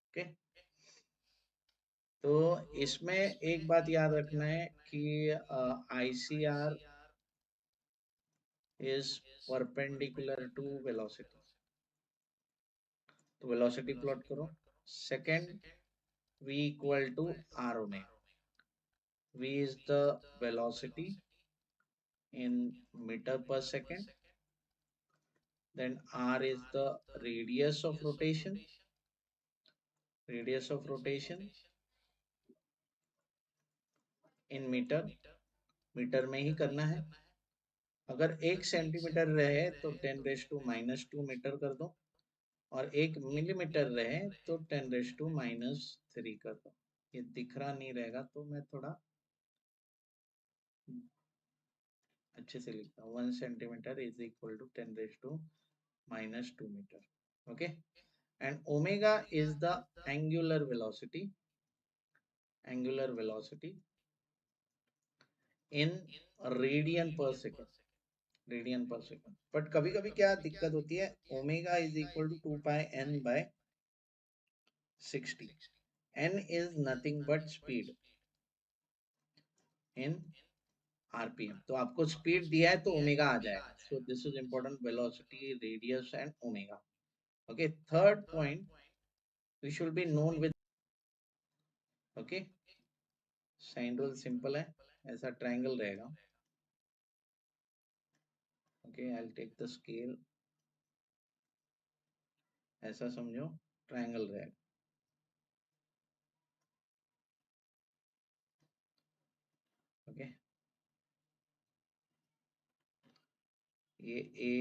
Okay, तो इसमें एक बात याद रखना है कि ICR is perpendicular to velocity. तो वेलोसिटी प्लॉट करो। Second, v equal to r omega। v is the velocity in meter per second, then r is the radius of rotation, radius of rotation in metre, metre में ही करना है। अगर 1 centimetre रहे तो 10⁻⁻² metre कर दो, और 1 मिलीमीटर रहे तो 10⁻⁻³ कर दो। ये दिख रहा नहीं रहेगा तो मैं थोड़ा अच्छे से लिखता हूँ। 1 centimetre is equal to 10⁻⁻² metre. Okay, and omega is the angular velocity, angular velocity in radian per second, radian per second। But कभी कभी क्या दिक्कत होती है, omega is equal to 2πn/60। n is nothing but speed in rpm, तो आपको speed दिया है तो ओमेगा आ जाएगा। So this is important, velocity, radius and omega. Okay, third point, we should be known with. Okay, sine rule simple है, ऐसा triangle रहेगा। Okay, I will take the scale, ऐसा समझो ट्रायंगल रहेगा। ओके, ये ए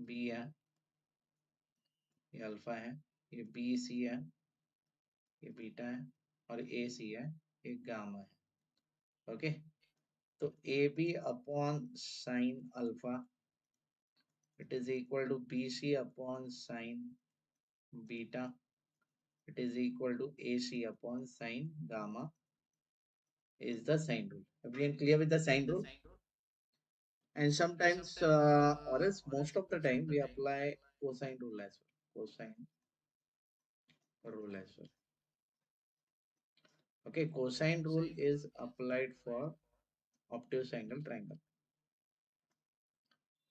बी है, ये alpha है, ये बी सी है, ये बीटा है, और ए सी है, ये गामा है। ओके, तो A B upon sine alpha, it is equal to B C upon sine beta, it is equal to AC upon sine gamma is the sine rule। Everyone clear with the sine rule? And sometimes, or else most of the time, we apply cosine rule as well. Cosine rule as well. Okay, cosine rule is applied for obtuse angle triangle।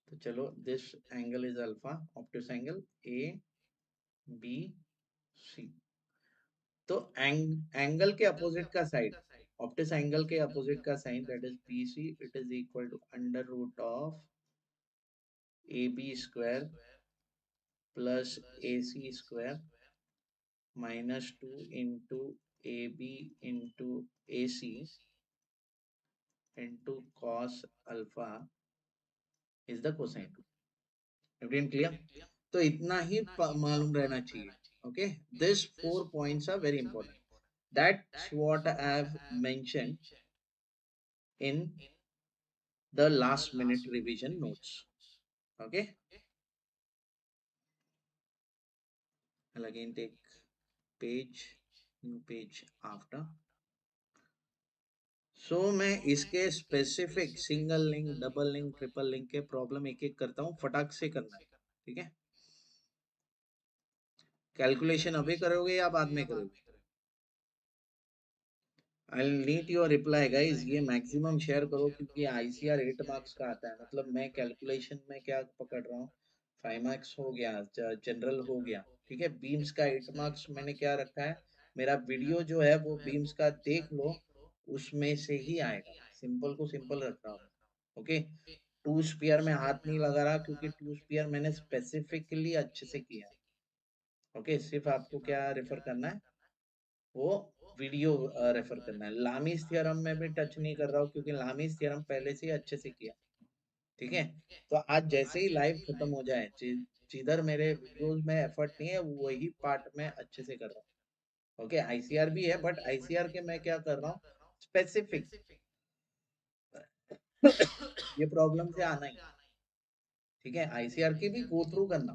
तो चलो, this angle is alpha, obtuse angle A B C। तो angle के opposite का side, ऑप्टिस angle के opposite का sine, that is B C, it is equal to under root of A B square plus A C square -2 into A B into A C into cos alpha is the cosine rule. Everyone clear? तो इतना ही मालूम रहना चाहिए. Okay, this 4 points are very important. That's what I have mentioned in the last minute revision notes. Okay, I'll again take page, new page after. So मैं इसके specific single link, double link, triple link के problem एक एक करता हूँ, फटाक से करना है. ठीक है, कैलकुलेशन अभी करोगे या बाद में करोगे? I need your reply guys. ये मैक्सिमम शेयर करो क्योंकि आईसीआर 8 मार्क्स का आता है. मतलब मैं कैलकुलेशन में क्या पकड़ रहा हूँ, 5 मार्क्स हो गया, जनरल हो गया. ठीक है, बीम्स का 8 मार्क्स मैंने क्या रखा है, मेरा वीडियो जो है वो बीम्स का देख लो, उसमें से ही आएगा. सिंपल को सिंपल रख रहा हूँ. ओके, टू स्पीयर में हाथ नहीं लगा रहा क्योंकि टू स्पीयर मैंने स्पेसिफिकली अच्छे से किया है. ओके, सिर्फ आपको क्या रेफर करना है, वो वीडियो रेफर करना है. लामीज थ्योरम में भी टच नहीं कर रहा हूँ क्योंकि लामीज थ्योरम पहले से ही अच्छे से किया. ठीक है, तो आज जैसे ही लाइव खत्म हो जाए, जिधर मेरे वीडियोस में एफर्ट नहीं है वही पार्ट में अच्छे से कर रहा हूँ. ओके, आईसीआर भी है बट आईसीआर के मैं क्या कर रहा हूँ, स्पेसिफिक. ये प्रॉब्लम से आना ही. ठीक है, आईसीआर की भी गो थ्रू करना.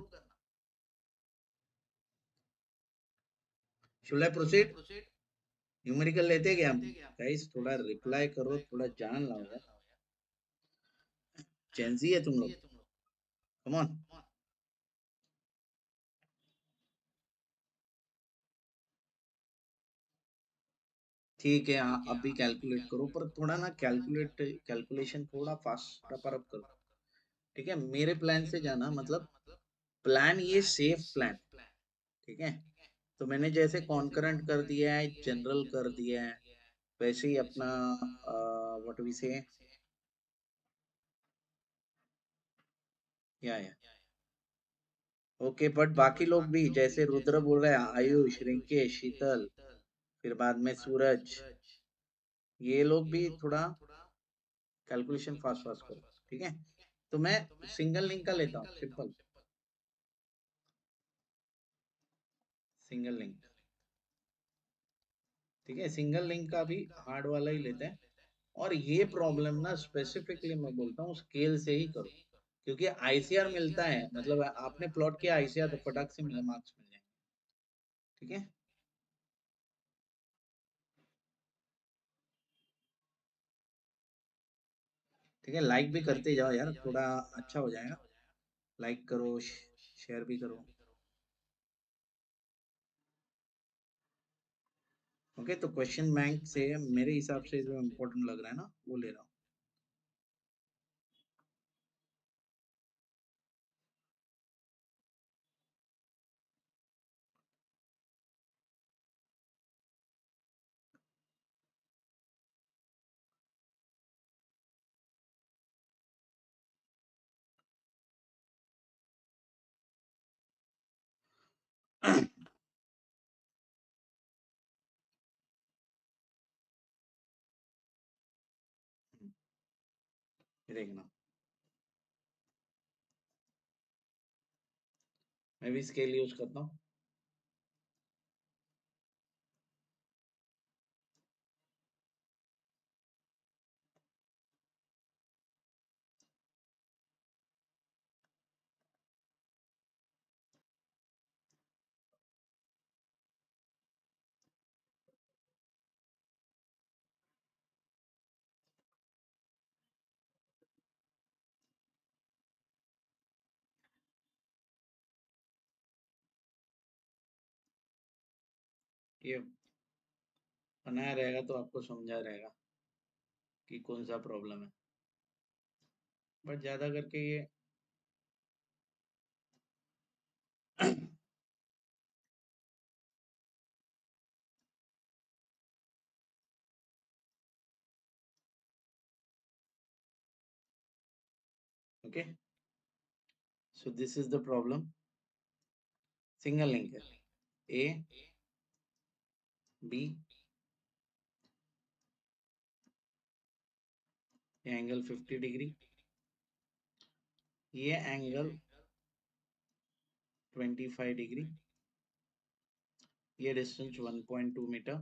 Should I proceed? न्यूमेरिकल लेते क्या हम? गाइस थोड़ा रिप्लाई करो, थोड़ा जान लाओ यार. चेंजी है तुम लोग. Come on. ठीक है, हाँ अभी कैलकुलेट करो पर थोड़ा ना कैलकुलेशन थोड़ा फास्ट रफ करो. ठीक है, मेरे प्लान से जाना, मतलब प्लान ये सेफ प्लान. ठीक है, तो मैंने जैसे कॉन्करेंट कर दिया है, जनरल कर दिया है, वैसे ही अपना व्हाट वी से, या ओके. बट बाकी लोग भी जैसे रुद्र बोल रहे हैं, आयुष, रिंकेश, शीतल, फिर बाद में सूरज, ये लोग भी थोड़ा कैलकुलेशन फास्ट फास्ट करो. ठीक है, तो मैं सिंगल लिंक का लेता हूँ, सिंपल सिंगल लिंक. ठीक है, सिंगल लिंक का भी हार्ड वाला ही लेते हैं. और ये प्रॉब्लम ना स्पेसिफिकली मैं बोलता हूँ स्केल से ही करो क्योंकि आईसीआर मिलता है, मतलब आपने प्लॉट किया आईसीआर तो फटाक से मिले मार्क्स मिल जाएंगे. ठीक है, ठीक है, लाइक भी करते जाओ यार, थोड़ा अच्छा हो जाएगा. लाइक करो, शेयर भी करो. ओके, तो क्वेश्चन बैंक से मेरे हिसाब से जो इम्पोर्टेंट लग रहा है ना वो ले रहा हूँ. ये देखना, मैं भी स्केल यूज करता हूँ. ये बनाया रहेगा तो आपको समझा रहेगा कि कौन सा प्रॉब्लम है. बट ज्यादा करके ये okay, so this is the problem. Single link है, ए बी, एंगल 50 डिग्री, ये एंगल 25 डिग्री, ये डिस्टेंस 1.2 मीटर,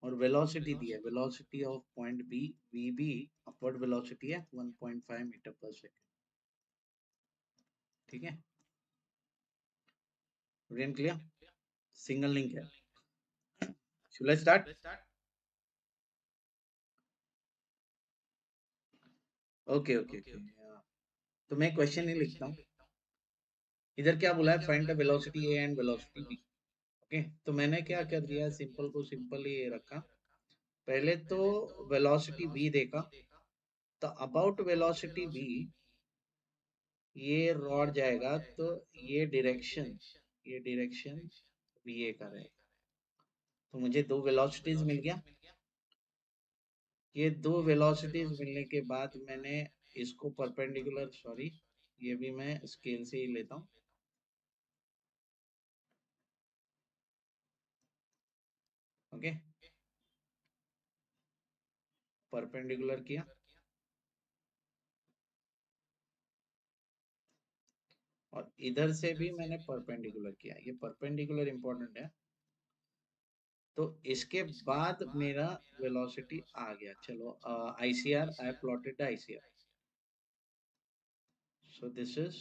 और वेलोसिटी दी है, velocity of point B, V B upward velocity है 1.5 मीटर पर सेकेंड। ठीक है, क्लियर, सिंगल लिंक है। Should I start? Okay okay okay, तो मैं क्वेश्चन ही लिखता हूँ। इधर क्या बोला है, find the velocity A and velocity B. Okay, तो मैंने क्या कर दिया, सिंपल को सिंपल ही रखा। पहले तो वेलोसिटी v देखा, तो अबाउट वेलोसिटी v ये रॉड जाएगा, तो ये डायरेक्शन va का रहेगा। तो मुझे दो वेलोसिटीज मिल गया। ये दो वेलोसिटीज मिलने के बाद मैंने इसको परपेंडिकुलर, सॉरी, ये भी मैं स्केल से ही लेता हूँ। ओके, परपेंडिकुलर किया, और इधर से भी मैंने परपेंडिकुलर किया। ये परपेंडिकुलर इंपॉर्टेंट है। तो इसके बाद मेरा वेलोसिटी आ गया। चलो, ICR, I plotted ICR, so this is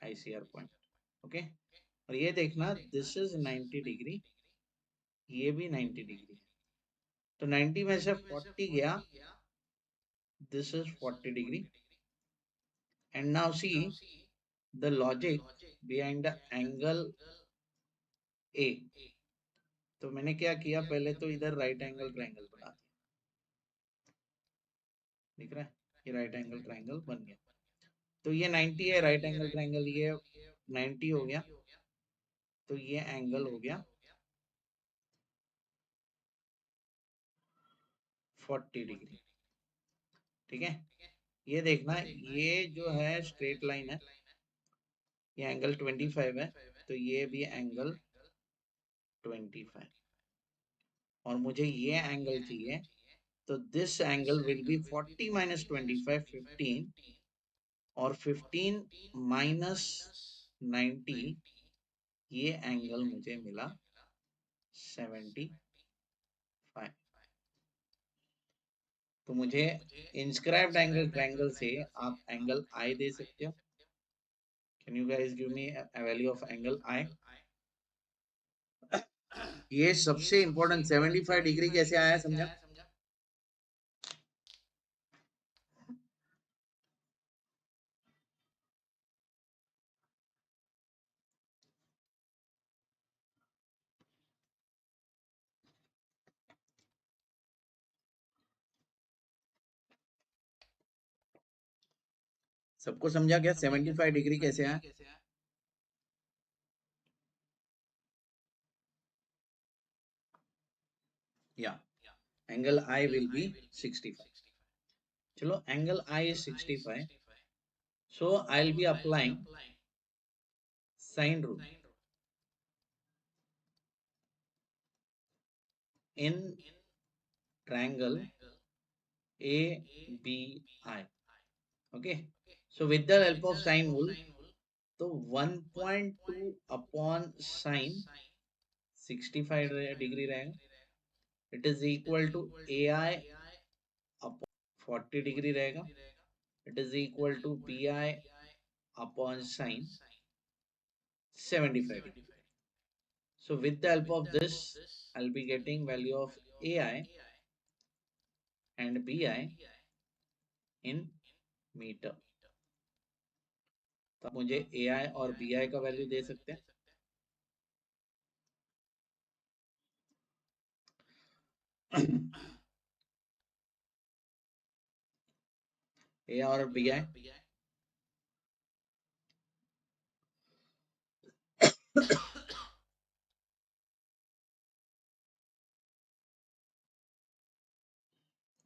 ICR point. Okay, और ये देखना, दिस इज 90 डिग्री, ये भी 90 डिग्री है। तो 90 में से 40 गया, this is 40 degree. And now see the logic behind the angle A. तो मैंने क्या किया, पहले तो इधर राइट एंगल ट्रायंगल बना दिया, दिख रहा है, ये राइट एंगल ट्रायंगल बन गया। तो ये 90 है, राइट एंगल ट्रायंगल, ये 90 हो गया, तो ये एंगल हो गया 40 डिग्री। ठीक है, ये देखना, ये जो है स्ट्रेट लाइन है, ये एंगल 25 है, तो ये भी एंगल 25, और मुझे ये एंगल चाहिए। तो this angle will be 40 minus 25, 15, और 15 माइनस 90, ये एंगल मुझे मिला 75। तो मुझे इंस्क्राइब्ड एंगल ट्रायंगल से आप एंगल आई दे सकते हो। Can you guys give me a value of angle I? ये सबसे इंपॉर्टेंट, 75 डिग्री कैसे आया, समझा? सबको समझा क्या 75 डिग्री कैसे आया? या एंगल आई विल बी 65। चलो, angle I is 65, so I'll be applying sine rule in triangle ABI. Okay, so with the help of sine rule, तो 1.2 upon sine 65 डिग्री रहेगा, it is equal to AI upon 40 degree रहेगा, it is equal to BI upon sine 75 degree. So with the help of this, I'll be getting value of AI and BI in metre. तो मुझे AI और BI का value दे सकते हैं. AI और BI.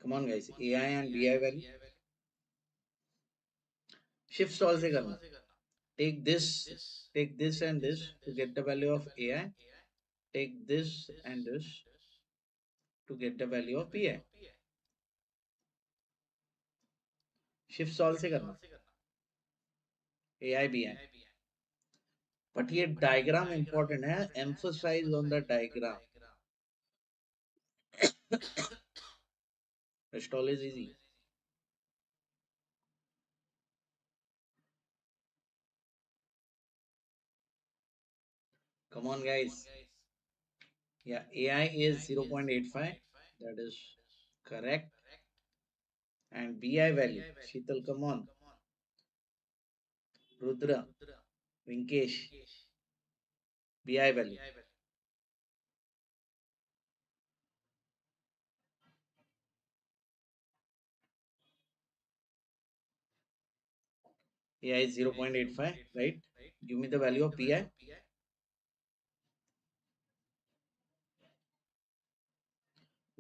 Come on guys, AI and BI value. Shift solve से करना. Take this and this to get the value of AI. Take this and this to get the value of BI. Shift solve से करना. AI BI. But ये diagram important है, emphasise on the diagram. Restall is easy. Come on, guys. Yeah, AI is 0.85. That is correct. And BI value. Sheetal, come on. Rudra, Vinkesh, BI value. AI is 0.85, right? Give me the value of BI.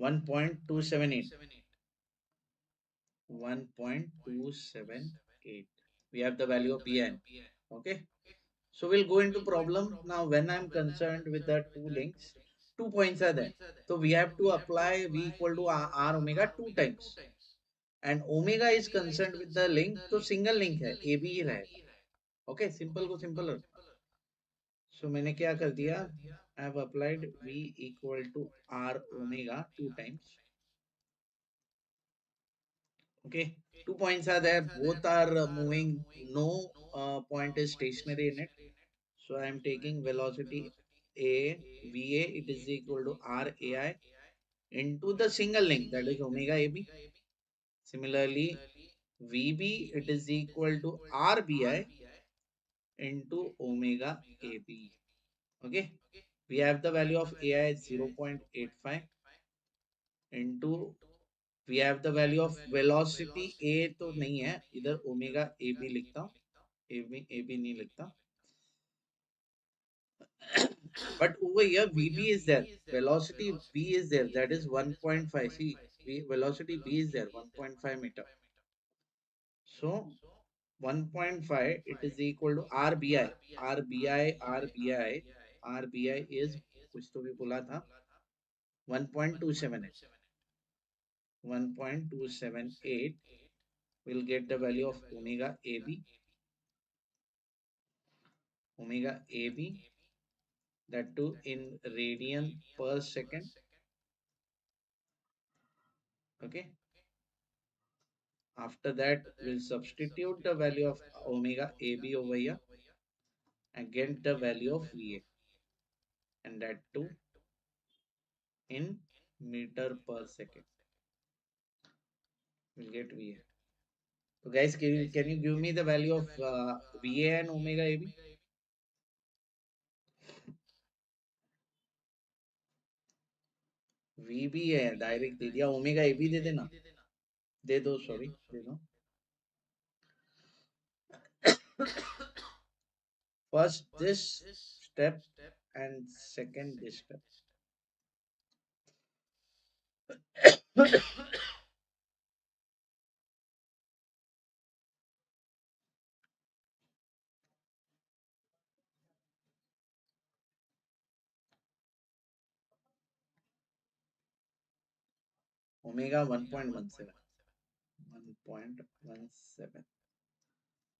1.278. 1.278. We have the value of BI. Okay. So we'll go into problem. Now, when I'm concerned with the two links, 2 points are there. So we have to apply V equal to R omega two times. And omega is concerned with the link, तो single link है, AB ही रहेगा. Okay, simple को simple रखना. So मैंने क्या कर दिया? I have applied V equal to R omega two times. Okay, 2 points are there. Both are moving. No point is stationary in it. So I am taking velocity A, VA, it is equal to RAI into the single link, that is omega AB. Similarly, VB, it is equal to RBI into omega AB. Okay, we have the value of AI as 0.85 into, we have the value of velocity A तो नहीं है, इधर omega AB लिखता हूँ, AB नहीं लिखता. But over here, VB is there. Velocity B is there. That is 1.5. See, velocity B is there, 1.5 meter. So 1.5, it is equal to RBI. RBI is, कुछ तो भी बोला था, 1.278. 1.278 will get the value of omega AB. Omega AB, that too in radian per second. Okay. After that, we'll substitute the value of omega AB over here and get the value of VA, and that too in meter per second. We'll get VA. So guys, can you give me the value of VA and omega AB? VB है, direct दे दिया, omega AB दे देना, दे दो, sorry दे दो. First this step and second this step. Omega 1.17. 1.17.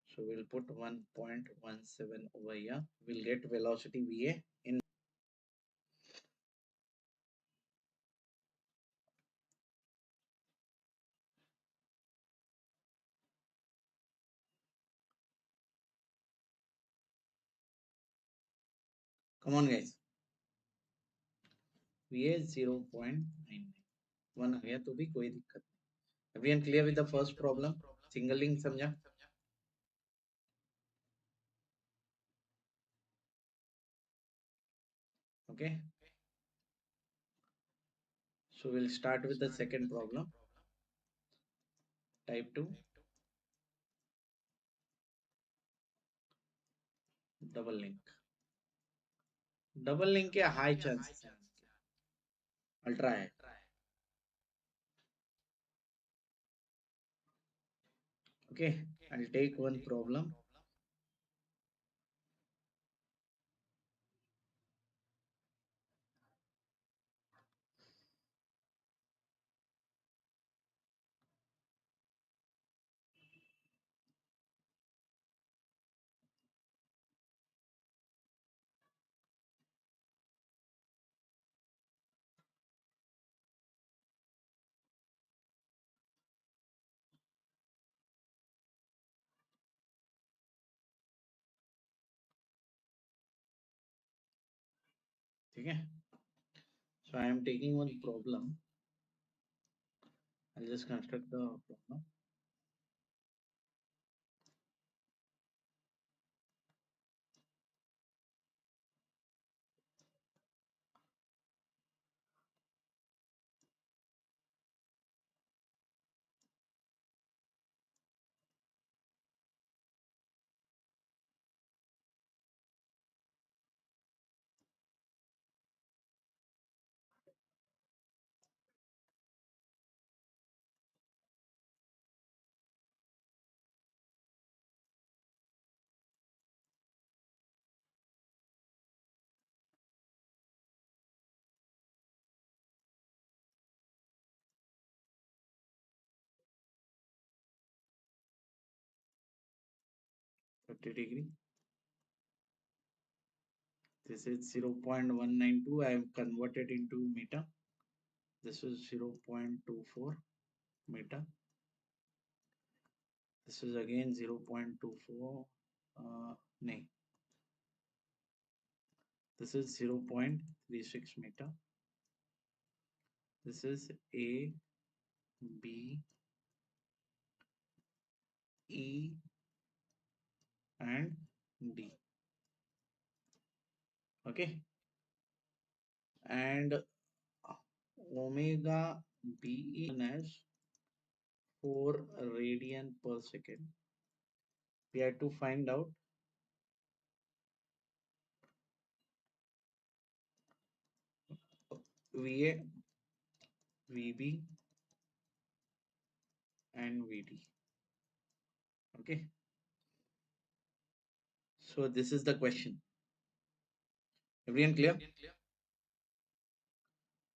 So we'll put 1.17 over here. We'll get velocity VA in. Come on guys. VA is 0.99. 1 आ गया तो भी कोई दिक्कत नहीं. Everyone clear with the first problem? Single link समझा? Okay. So we'll start with the second problem. Type 2. Double link. Double link के high chances हैं. Ultra है. Okay. I'll take one problem. ठीक है. So I am taking one problem. I'll just construct the problem. (50°). This is 0.192. I have converted into meter. This is 0.24 meter. This is again 0.24. No. This is 0.36 meter. This is A, B, E, and D. Okay. And omega B is 4 radian per second. We have to find out VA, VB, and VD. Okay. So this is the question. Everyone clear?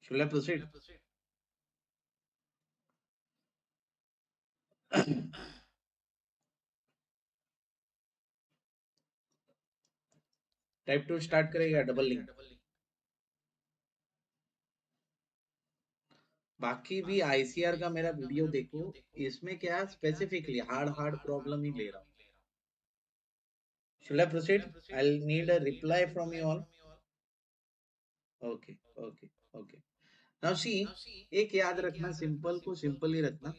Should I proceed? Type 2 start करेगा double link. बाकी भी ICR का मेरा video देखो. इसमें क्या specifically hard problem ही ले रहा हूँ. Should I proceed? I'll need a reply from you all. Okay, okay, okay. Now see, एक याद रखना, सिंपल को सिंपल ही रखना.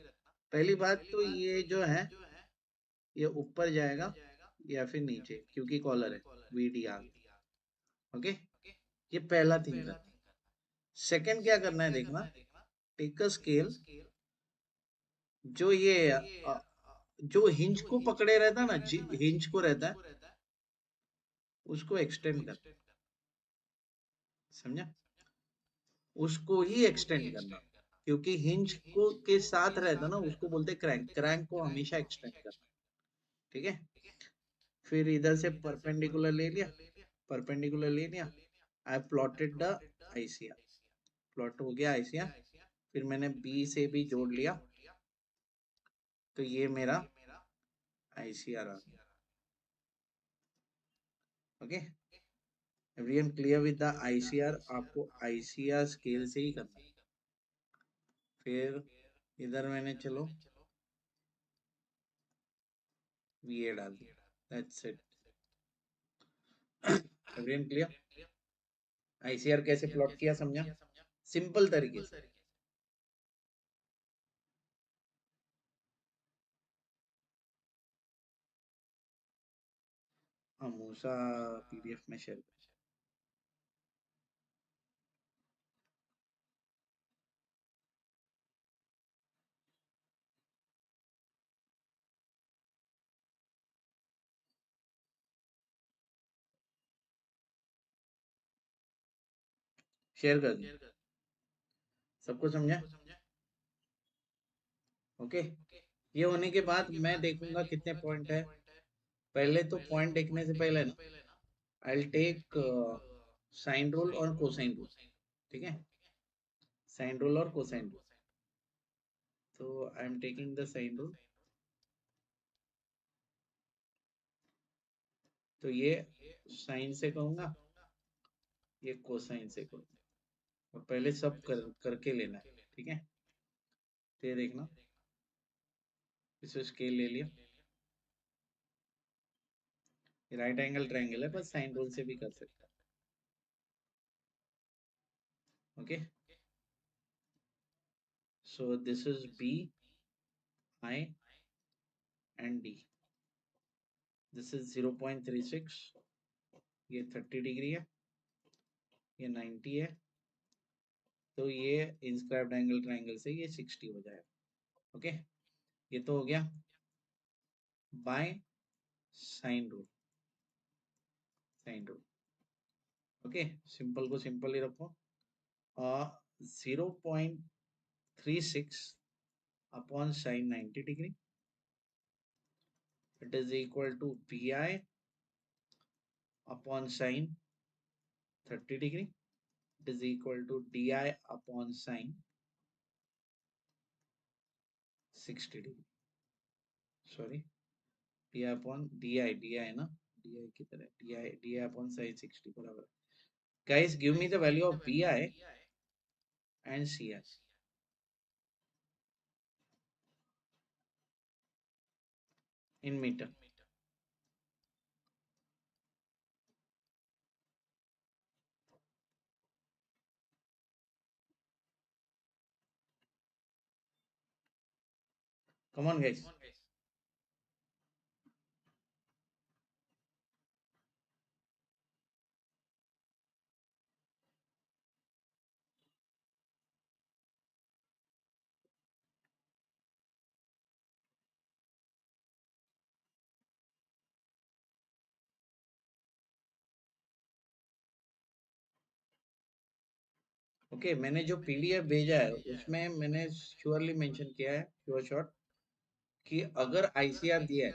पहली बात तो ये जो है ये ऊपर जाएगा या फिर नीचे, क्योंकि कॉलर है वीडी आ गया. ओके, ये पहला थिंग करना. सेकंड क्या करना है देखना. Take a scale. जो ये जो हिंज को पकड़े रहता है ना, हिंज को रहता है, उसको एक्सटेंड कर. समझा? उसको ही एक्सटेंड करना, क्योंकि हिंज को के साथ रहता ना, उसको बोलते क्रैंक. क्रैंक को हमेशा एक्सटेंड करना. ठीक है. फिर इधर से परपेंडिकुलर ले लिया. परपेंडिकुलर ले लिया. आई प्लॉटेड द आईसीआर. प्लॉट हो गया आईसीआर. फिर मैंने बी से भी जोड़ लिया, तो ये मेरा आईसीआर आ गया. Okay. Everyone clear with the ICR? आपको आईसीआर स्केल से ही करना है. फिर इधर मैंने चलो वीए डाल दिया. That's it. Everyone clear? ICR कैसे प्लॉट किया समझा? सिंपल तरीके से. हाँ, मूसा पीडीएफ में शेयर कर दिया. सबको समझा? ओके. ये होने के बाद मैं देखूंगा कितने पॉइंट है. पहले तो पॉइंट देखने से पहले ना, I will take sine rule और कोसाइन रूल. ठीक है. साइन रूल और कोसाइन रूल. तो I am taking the sine rule. तो ये साइन से कहूंगा, ये कोसाइन से कहूंगा. और पहले सब करके लेना है. ठीक है. तो ये देखना, इसे स्केल ले लिया. राइट एंगल ट्रायंगल है, बस साइन रूल से भी कर सकते Okay, so this is B, I, and D. This is 0.36, ये 30 डिग्री है, ये 90 है, तो ये इंस्क्राइब्ड एंगल ट्रायंगल से ये 60 हो जाएगा। ओके, ये तो हो गया by sine rule, sine rule. Okay, simple को सिंपल ही रखो। 0.36 upon sine 90 degree, it is equal to pi upon sine 30 degree, it is equal to di upon sine 60 degree, sorry, di upon di है ना, di की तरह di upon sine 60 बराबर। Guys, give me the value of bi and ci in meter. Come on guys. Okay, मैंने जो PDF भेजा है उसमें मैंने श्योरली मेंशन किया है, श्योर शॉट, कि अगर आईसीआर दिया है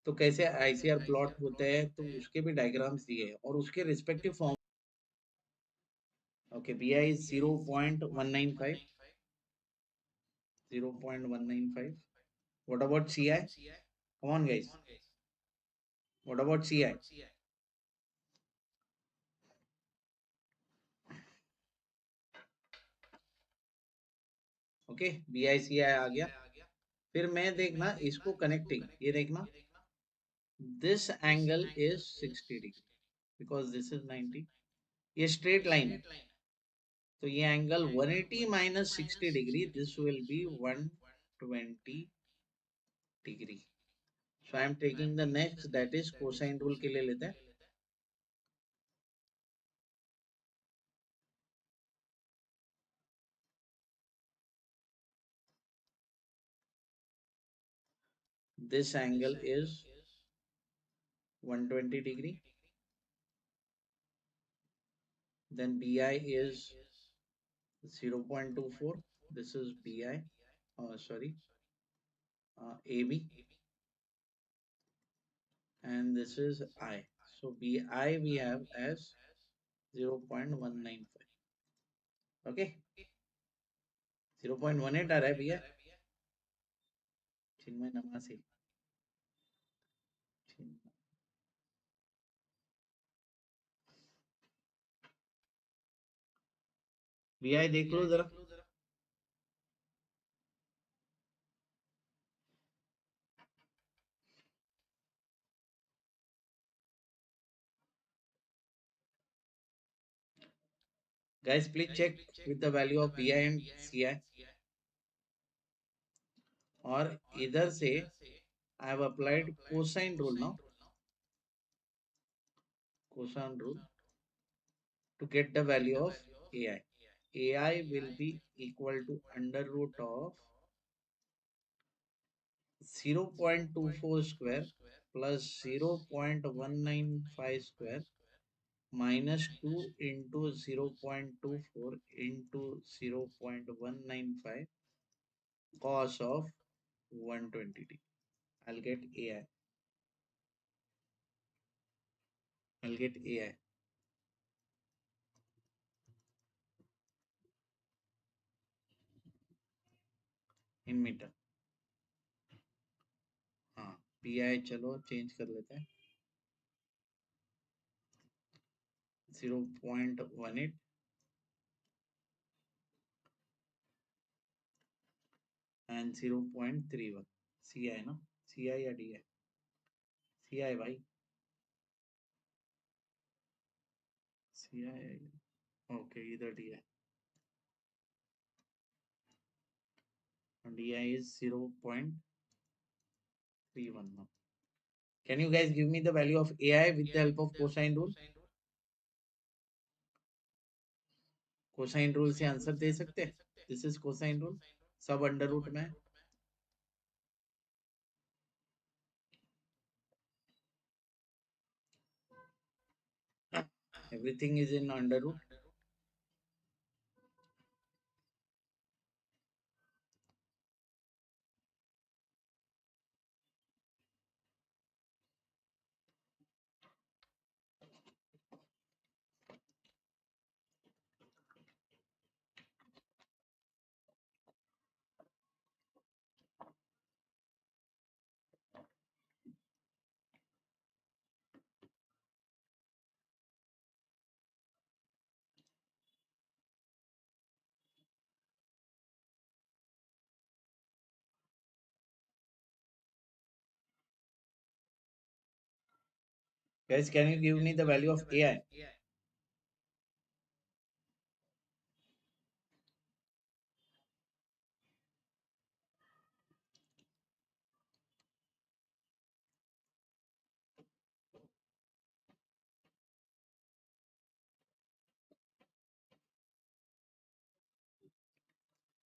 तो कैसे आईसीआर प्लॉट होते हैं, तो उसके भी डायग्राम्स दिए हैं और उसके respective form. Okay, B I is 0.195, 0.195. What about CI? Come on guys, what about CI? Okay, B I C I आ गया। फिर मैं देखना इसको कनेक्टिंग, ये देखना this angle is 60 degree because this is 90, ये स्ट्रेट लाइन है, तो ये angle 180 minus 60 degree, this will be 120 degree. So I am taking the next, that is cosine rule के लिए लेते हैं। This angle is 120 degree, then BI is 0.24, this is BI, sorry, AB, and this is I. So BI we have as 0.195. Okay, 0.18 आ रहा है BI, चिन्मय नमासी, BI देख लो जरा। Guys, please check with the value of BI and CI, और इधर से I have applied cosine rule now, cosine rule, to get the value of AI. AI will be equal to under root of 0.24 square plus 0.195 square minus 2 into 0.24 into 0.195 cos of 120. I'll get AI. I'll get AI in meter. हाँ, PI चलो change कर लेते हैं, 0.18 and 0.31. CI ना, CI या DI? CI भाई, CI Okay, either DI is 0.31 now. Can you guys give me the value of AI with the help of cosine rule? Cosine rule से answer दे सकते हैं. दिस इज कोसाइन रूल, सब under root में. Everything is in under root. Guys, can you give me the value of AI?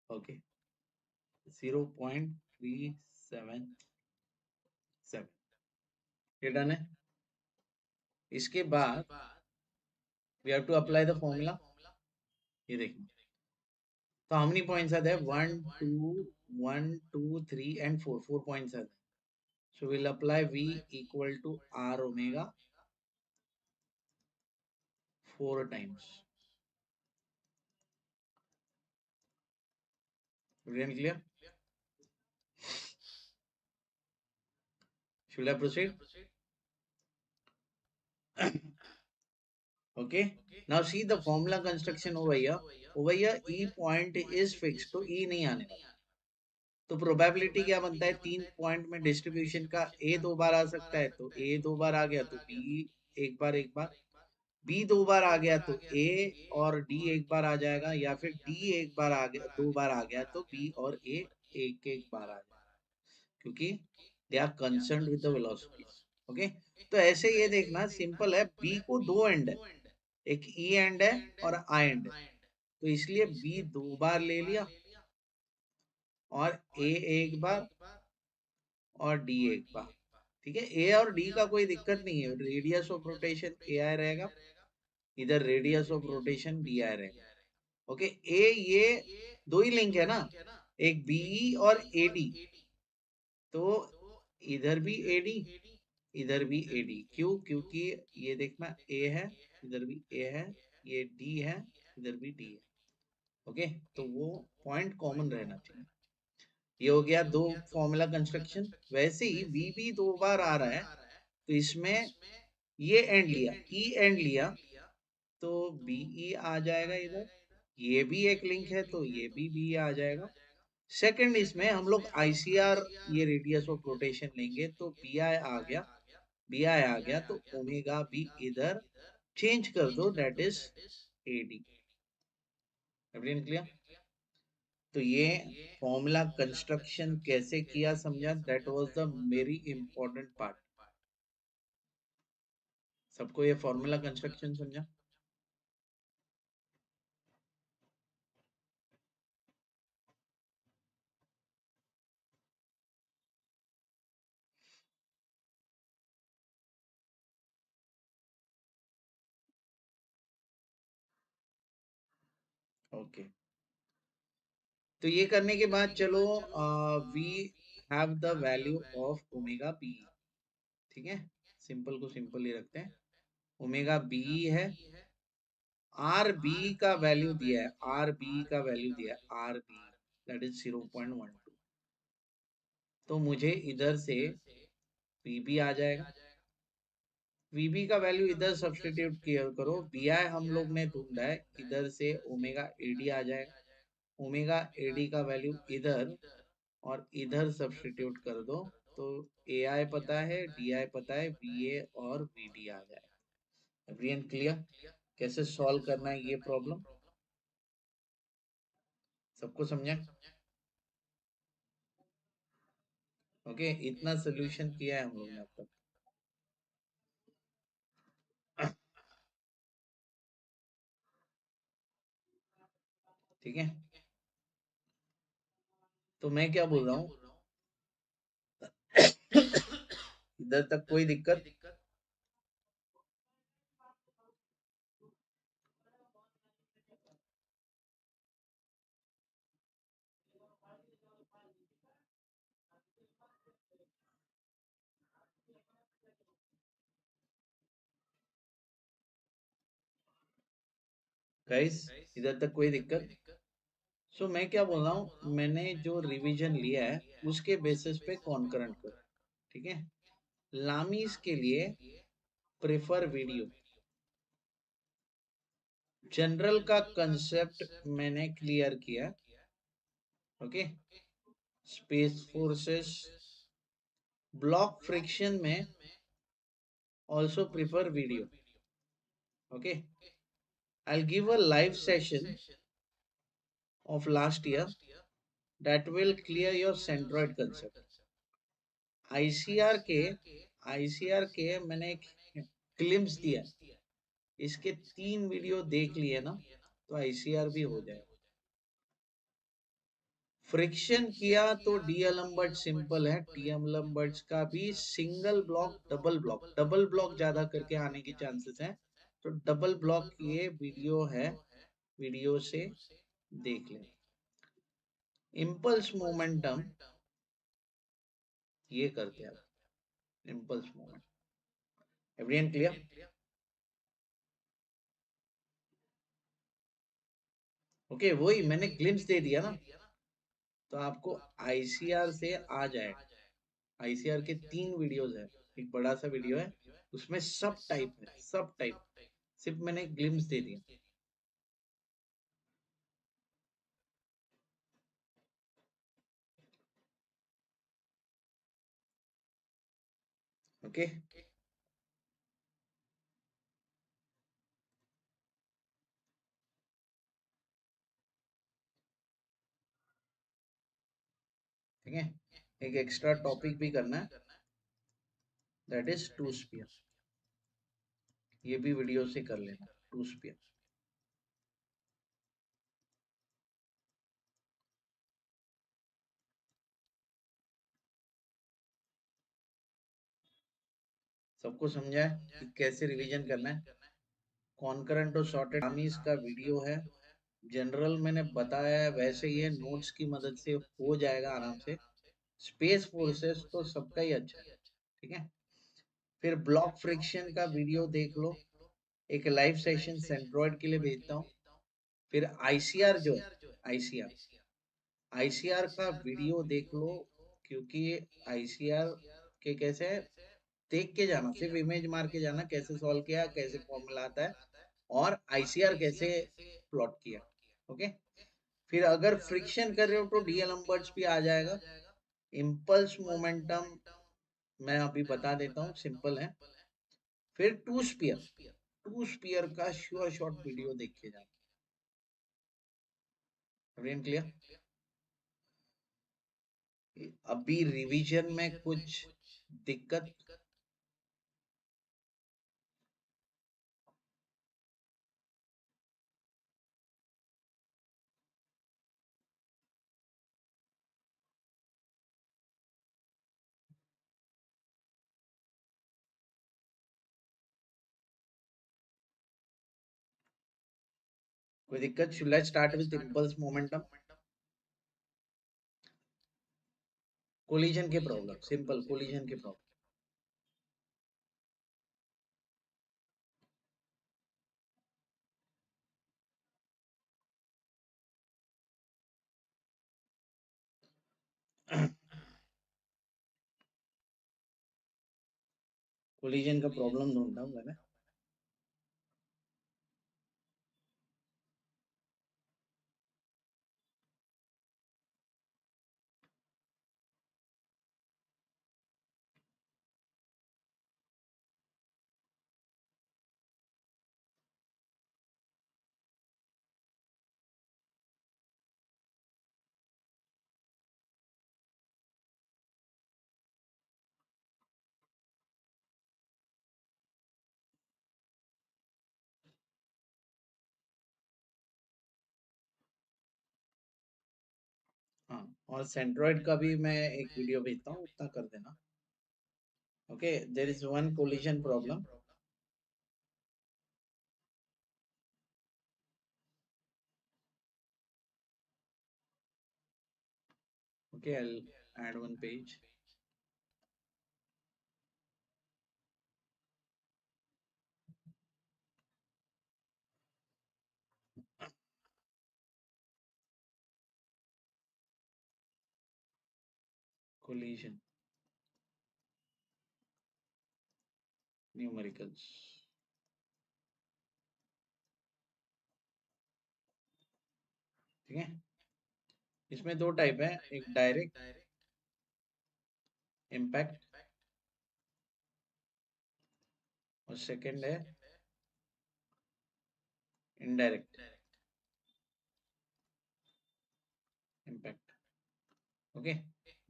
Okay, 0.377. ये done है. इसके बाद we have to apply the formula. ये देखना. So how many points are there? 1, 2, 1, 2, 3, and 4. 4 points are there. So we'll apply V equal to R omega 4 times. Everyone clear? Should I proceed? Okay. Now see the formula construction over here. Over here E point is fixed, तो E नहीं आने वाला. तो probability क्या बनता है? 3 point में distribution का A 2 बार आ सकता है, तो A 2 बार आ गया तो B एक बार B 2 बार आ गया तो A और D एक बार आ जाएगा, या फिर D एक बार आ गया 2 बार आ गया तो B और A एक बार आ जाएगा, क्योंकि they are concerned with the velocities. Okay. तो ऐसे ये देखना सिंपल है. B को दो एंड है, एक E एंड है और I एंड है, तो इसलिए B 2 बार ले लिया और A एक बार और D एक बार. ठीक है. ए और डी का कोई दिक्कत नहीं है. रेडियस ऑफ रोटेशन ए आई रहेगा, इधर radius of rotation D I रहेगा. ओके. ए ये दो ही लिंक है ना, एक बीई और एडी. तो इधर भी एडी, इधर भी एडी. क्यों? क्योंकि ये देखना ए है, इधर भी ए है, ये डी है, इधर भी डी है. ओके. तो वो पॉइंट कॉमन रहना चाहिए. ये हो गया दो फॉर्मूला कंस्ट्रक्शन. वैसे ही बी भी दो बार आ रहा है, तो इसमें ये एंड लिया, ई एंड लिया, तो बीई आ जाएगा इधर. ये भी एक लिंक है तो ये भी बी आ जाएगा. सेकंड इसमें हम लोग आईसीआर, ये रेडियस ऑफ रोटेशन लेंगे, तो बी आई आ गया, बी आई आ गया, तो ओमेगा बी इधर चेंज कर दो, that is AD. Everyone clear? तो ये फॉर्मूला कंस्ट्रक्शन कैसे किया समझा, that was the very important part. सबको ये फॉर्मूला कंस्ट्रक्शन समझा? ओके. तो ये करने के बाद चलो we have the value of omega B. ठीक है. सिंपल को सिंपल ही रखते हैं. ओमेगा बी है, आर बी का वैल्यू दिया है, आर बी का वैल्यू दिया है, आर बी दैट इज 0.12. तो मुझे इधर से वीबी आ जाएगा. वीबी का वैल्यू इधर सब्सटीट्यूट किया करो. बी आई हम लोग ने ढूंढा है, इधर से ओमेगा एडी आ जाएगा. ओमेगा एडी का वैल्यू इधर और इधर सब्सटीट्यूट कर दो, तो ए आई पता है, डी आई पता है, वी ए और वी डी आ जाएगा. Everyone clear? कैसे सॉल्व करना है ये प्रॉब्लम। सबको समझा? ओके, इतना सोल्यूशन किया है हम लोग ने अब तक। ठीक है, तो मैं क्या बोल रहा हूँ, इधर तक कोई दिक्कत? गाइस, इधर तक कोई दिक्कत? सो मैं क्या बोल रहा हूँ, मैंने जो रिवीजन लिया है उसके बेसिस पे कॉन्करेंट करो। ठीक है, लामीज के लिए प्रेफर वीडियो। जनरल का कंसेप्ट मैंने क्लियर किया। Okay, space forces, block friction में also prefer video. Okay, I'll give a live session of last year that will clear your centroid concept. ICR के ICR के मैंने एक ग्लिम्स दिया, इसके 3 वीडियो देख लिए ना तो ICR भी हो जाएगा। फ्रिक्शन किया तो डीएल लंबर्ट सिंपल है, टीएम लंबर्ट्स का भी सिंगल ब्लॉक डबल ब्लॉक ज्यादा करके आने की चांसेस हैं, तो डबल ब्लॉक ये वीडियो है, वीडियो से देख लें। इम्पल्स मोमेंटम ये करते हैं, impulse moment. Everyone clear? Okay, वही मैंने ग्लिम्स दे दिया ना, तो आपको आईसीआर से आ जाएगा। आईसीआर के 3 वीडियोस है, एक बड़ा सा वीडियो है, उसमें सब टाइप है, सब टाइप, सिर्फ मैंने ग्लिम्स दे दिया। ओके, ठीक है, एक एक्स्ट्रा टॉपिक भी करना है, दैट इज टू स्पीयर। ये भी वीडियो से कर लेना, टू स्पीयर। सबको समझा है कि कैसे रिवीजन करना है? कॉन्करेंट और शॉर्टेड आर्मीज का वीडियो है, जनरल मैंने बताया है, वैसे ये नोट्स की मदद से हो जाएगा आराम से। स्पेस फोर्सेस तो सबका ही अच्छा है। ठीक है, फिर ब्लॉक फ्रिक्शन का वीडियो देख लो, एक लाइव सेशन सेंट्रॉइड के लिए भेजता हूँ। फिर आईसीआर जो है, आईसीआर आईसीआर का वीडियो देख लो, क्योंकि आईसीआर के कैसे देख के जाना, सिर्फ इमेज मार के जाना, कैसे सॉल्व किया, कैसे फॉर्मूला आता है, और आईसीआर कैसे प्लॉट किया। ओके, फिर अगर फ्रिक्शन कर रहे हो तो डीएल नंबर्स भी आ जाएगा। इम्पल्स मोमेंटम मैं अभी बता देता हूँ, सिंपल है। फिर टू स्पीयर का श्योर शॉट वीडियो देख के जाना। क्लियर? अभी रिवीजन में कुछ दिक्कत? कोई दिक्कत? Should let's start with impulse momentum. Collision के प्रॉब्लम, सिंपल कोलिजन के प्रॉब्लम। कोलिजन का प्रॉब्लम ढूंढता हूँ मैंने। हाँ, और सेंट्रोइड का भी मैं एक वीडियो भेजता हूँ, उतना कर देना. Okay, there is one collision problem. Okay, I'll add one page. Collision numericals. ठीक है, इसमें दो टाइप है, एक डायरेक्ट इम्पैक्ट और सेकंड है indirect impact. Okay,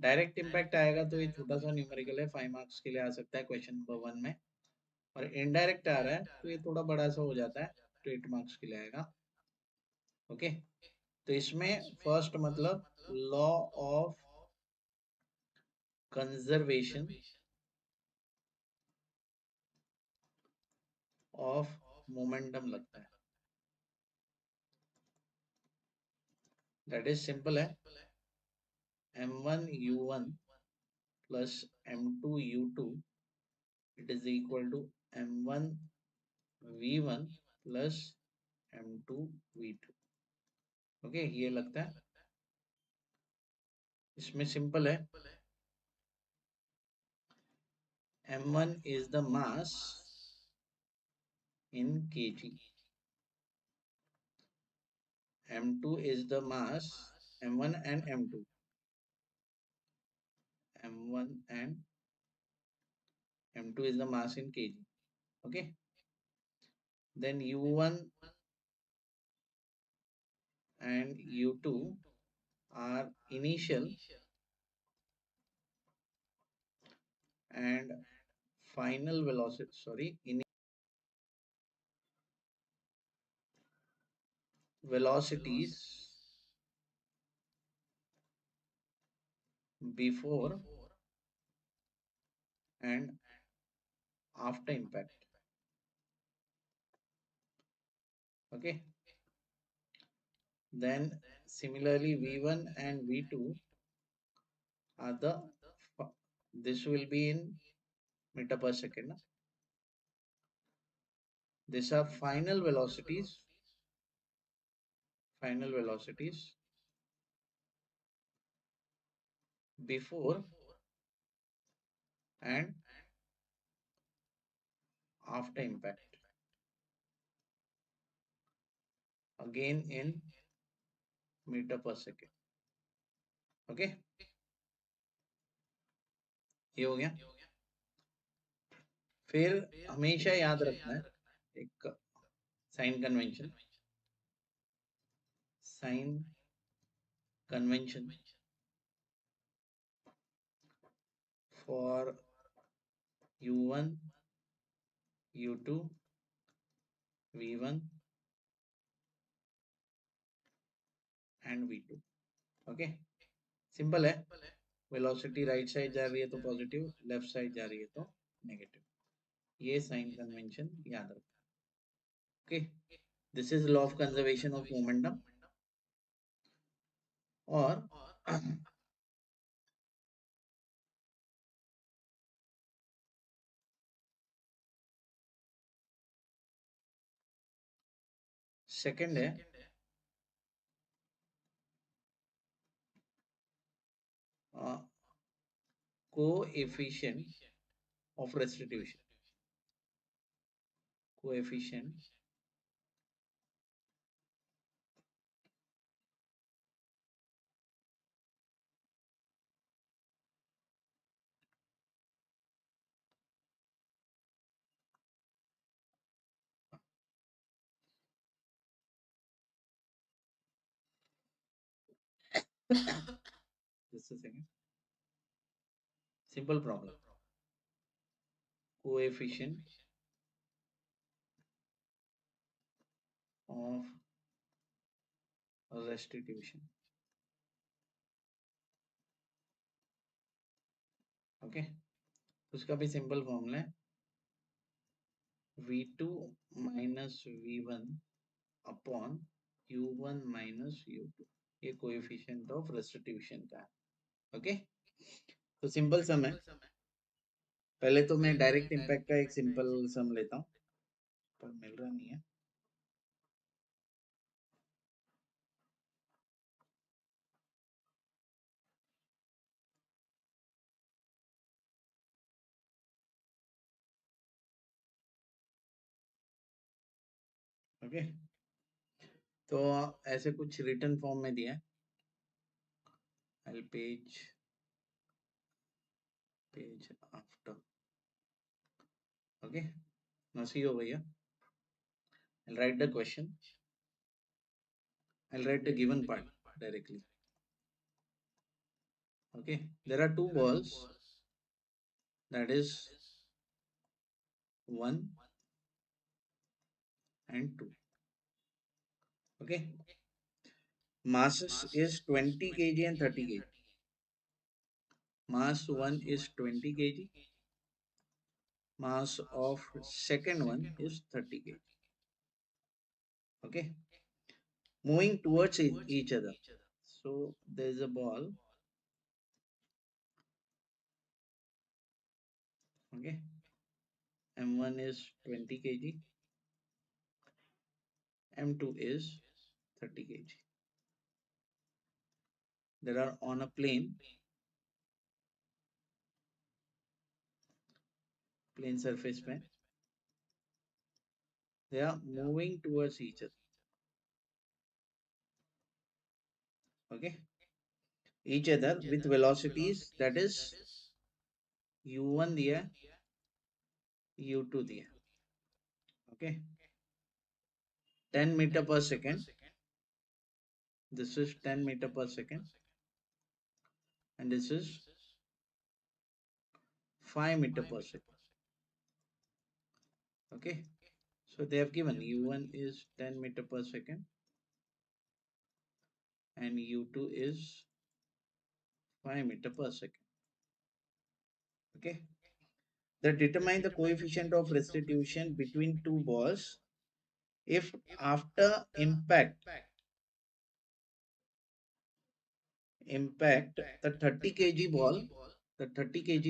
direct impact आएगा तो ये छोटा सा न्यूमेरिकल है, 5 मार्क्स के लिए आ सकता है क्वेश्चन नंबर 1 में. और इनडायरेक्ट आ रहा है तो ये थोड़ा बड़ा सा हो जाता है, तो 8 मार्क्स के लिए आएगा. ओके, तो इसमें फर्स्ट मतलब law of conservation of momentum लगता है. दैट इज सिंपल है, m1u1 plus m2u2, it is equal to m1v1 plus m2v2. Okay, ये लगता है. इसमें सिंपल है, m1 is the mass in kg, m2 is the mass, m1 and m2, m1 and m2 is the mass in kg. Okay, then u1 and u2 are initial and final velocity, sorry, velocities before and after impact. Okay, then similarly v1 and v2 are the, this will be in meter per second. These are final velocities before and after impact, again in meter per second. Okay, ये हो गया. फिर हमेशा याद रखना है एक sign convention, sign convention for u1 u2 v1 and v2. Okay, simple है, वेलोसिटी राइट साइड जा रही है तो पॉजिटिव, लेफ्ट साइड जा रही है तो नेगेटिव. ये साइन कन्वेंशन याद रखना. Okay, this is law of conservation of momentum. और सेकंड है coefficient of restitution, coefficient just a second, simple problem, coefficient of restitution. Okay, उसका भी सिंपल फॉर्मूला है V2 minus V1 upon U1 minus U2, ये coefficient of restitution का है। Okay, तो simple सम है। पहले तो मैं डायरेक्ट इम्पैक्ट का एक सिंपल सम लेता हूँ, पर मिल रहा नहीं है। ओके, तो ऐसे कुछ रिटर्न फॉर्म में दिया है। I'll page after. Okay, now see over here. I'll write the question. I'll write the given part directly. Okay, there are two balls, that is 1 and 2. Okay, masses is 20 kg and 30 kg. Mass 1 is 20 kg. Mass of second one is 30 kg. Okay, moving towards each other. So there is a ball. Okay, M1 is 20 kg. M2 is 30 kg. They are on a plane surface पे, they are moving towards each other. Okay, each other with velocities, that is u1 दिया, u2 दिया. Okay, 10 meter per second. This is 10 meter per second, and this is 5 meter per second. Okay, so they have given u1 is 10 meter per second and u2 is 5 meter per second. Okay, they determine the coefficient of restitution between two balls if after impact the 30 kg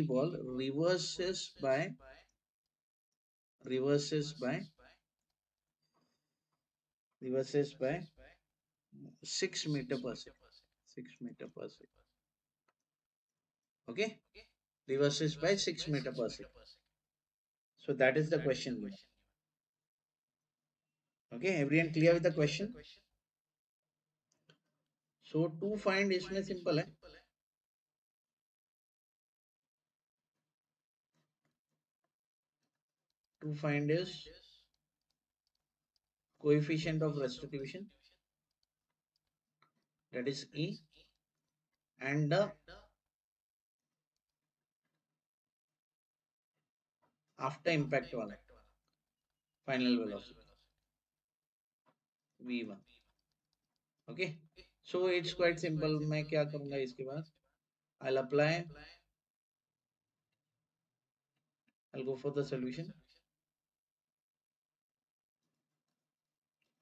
ball reverses by 6 meter per second. 6 meter per second. Okay, reverses by 6 meter per second. So that is the question given. Okay, everyone clear with the question? So to find इसमें simple है. To find is coefficient of restitution, that is E, and the after impact वाला final velocity V1. Okay, so it's quite simple. मैं क्या करूँगा इसके बाद, I'll go for the solution.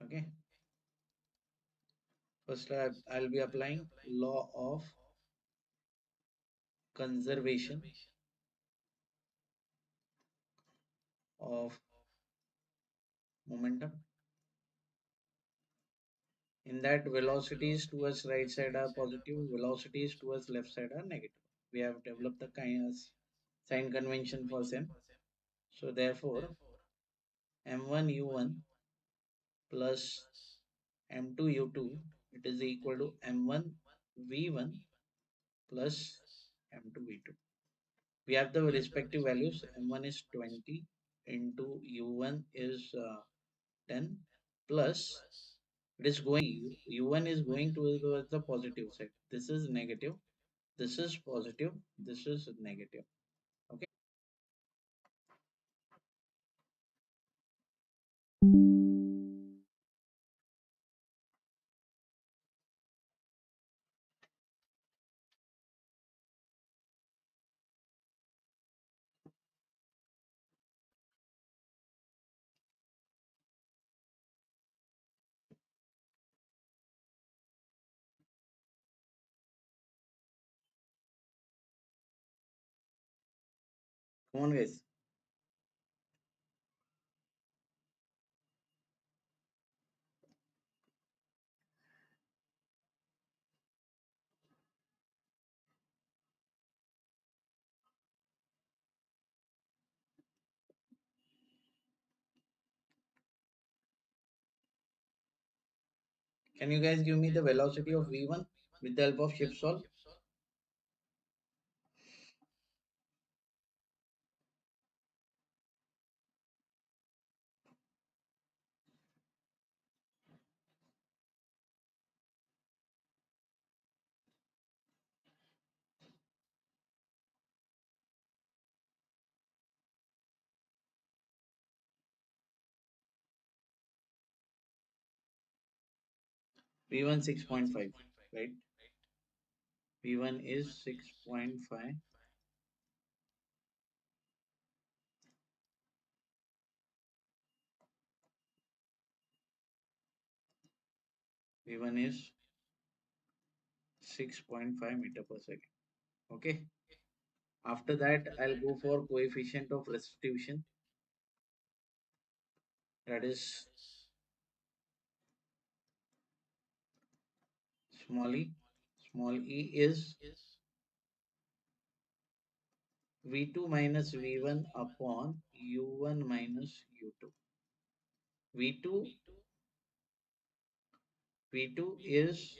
Okay, first I'll be applying law of conservation of momentum. In that, velocities towards right side are positive, velocities towards left side are negative. We have developed the kind of sign convention for same. So therefore, m1 u1 plus m2 u2, it is equal to m1 v1 plus m2 v2. We have the respective values. M1 is 20 into u1 is 10 plus it is going, u1 is going towards the positive side. This is negative, this is positive, this is negative. Okay. Come on, guys. Can you guys give me the velocity of V1 with the help of shift solve? V1 6.5, right? V1 is 6.5. V1 is 6.5 meter per second. Okay. After that, I'll go for coefficient of restitution. That is small e. Small e is V2 minus V1 upon U1 minus U2. V2 V2 is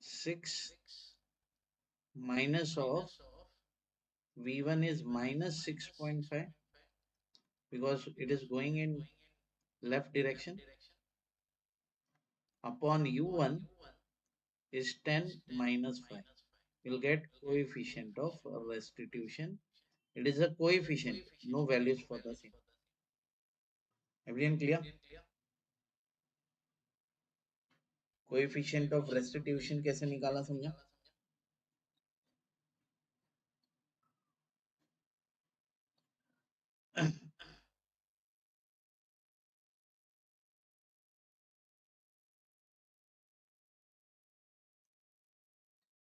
6 minus of V1 is minus 6.5 because it is going in left direction upon U1 is 10 minus 5. You'll get coefficient of restitution. It is a coefficient, no values for the same. Everyone clear? Coefficient of restitution कैसे निकाला समझा?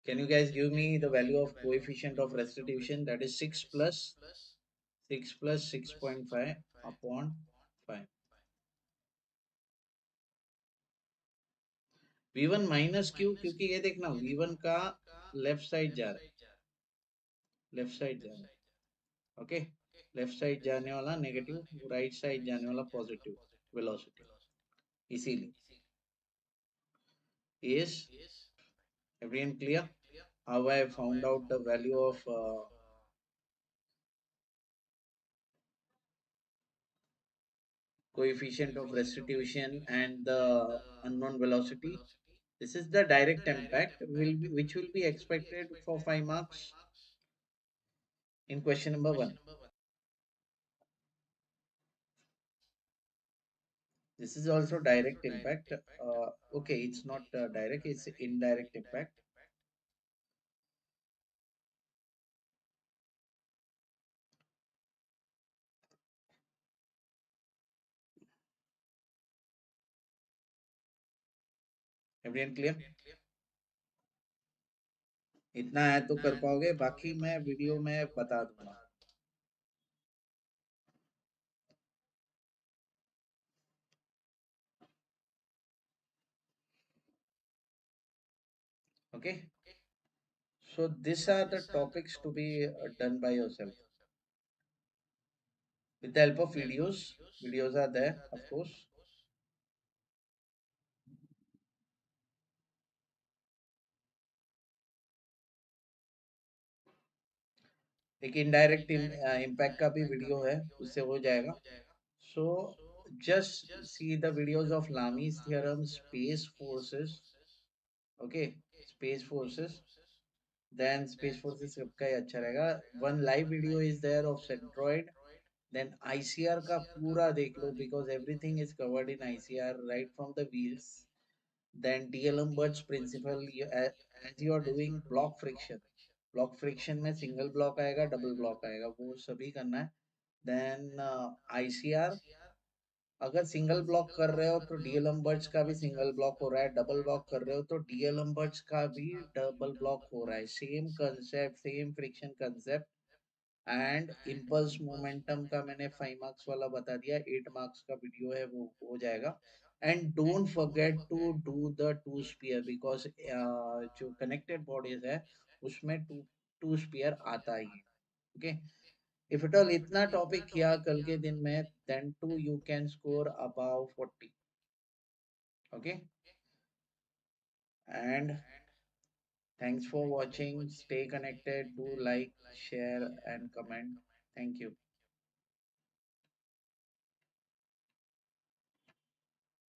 Can you guys give me the value of coefficient of restitution? That is 6 plus 6.5 upon 5. V1 minus क्यों? क्योंकि ये देखना V1 का left side जा रहा है, लेफ्ट साइड जा रहा है, ओके, लेफ्ट साइड जाने वाला नेगेटिव, राइट साइड जाने वाला पॉजिटिव वेलोसिटी, इसीलिए is everyone clear how I found out the value of coefficient of restitution and the unknown velocity? This is the direct impact which will be expected for 5 marks in question number 1. This is also direct impact. Okay, it's not direct, it's indirect impact. Everyone clear? इतना है तो कर पाओगे, बाकी मैं video में बता दूंगा. Okay, so these are the topics to be done by yourself with the help of videos. Videos are there, of course. एक इनडायरेक्ट इम्पैक्ट का भी वीडियो है, उससे हो जाएगा. So just see the videos of Lami's theorem, space forces. Okay, space forces. Then space forces सबका ही अच्छा रहेगा. One live video is there of centroid. Then ICR का पूरा देख लो because everything is covered in ICR right from the wheels. Then D'Alembert's principle, as you are doing block friction में single block आएगा, double block आएगा, वो सभी करना है. Then ICR, अगर सिंगल ब्लॉक कर रहे हो तो डीएलएम्बर्ट्स का भी सिंगल ब्लॉक हो रहा है, डबल ब्लॉक कर रहे हो तो डीएलएम्बर्ट्स का भी डबल ब्लॉक हो रहा है. Same concept, same friction concept. And impulse momentum का मैंने 5 मार्क्स वाला बता दिया, 8 मार्क्स का वीडियो है वो हो जाएगा। And don't forget to do the two spear, because जो कनेक्टेड बॉडीज है उसमें टू टू स्पीयर आता ही है। ओके, इफ इट ऑल इतना टॉपिक किया कल के दिन में, then to you can score about 40। Okay, and thanks for watching. Stay connected. Do like, share, and comment. Thank you.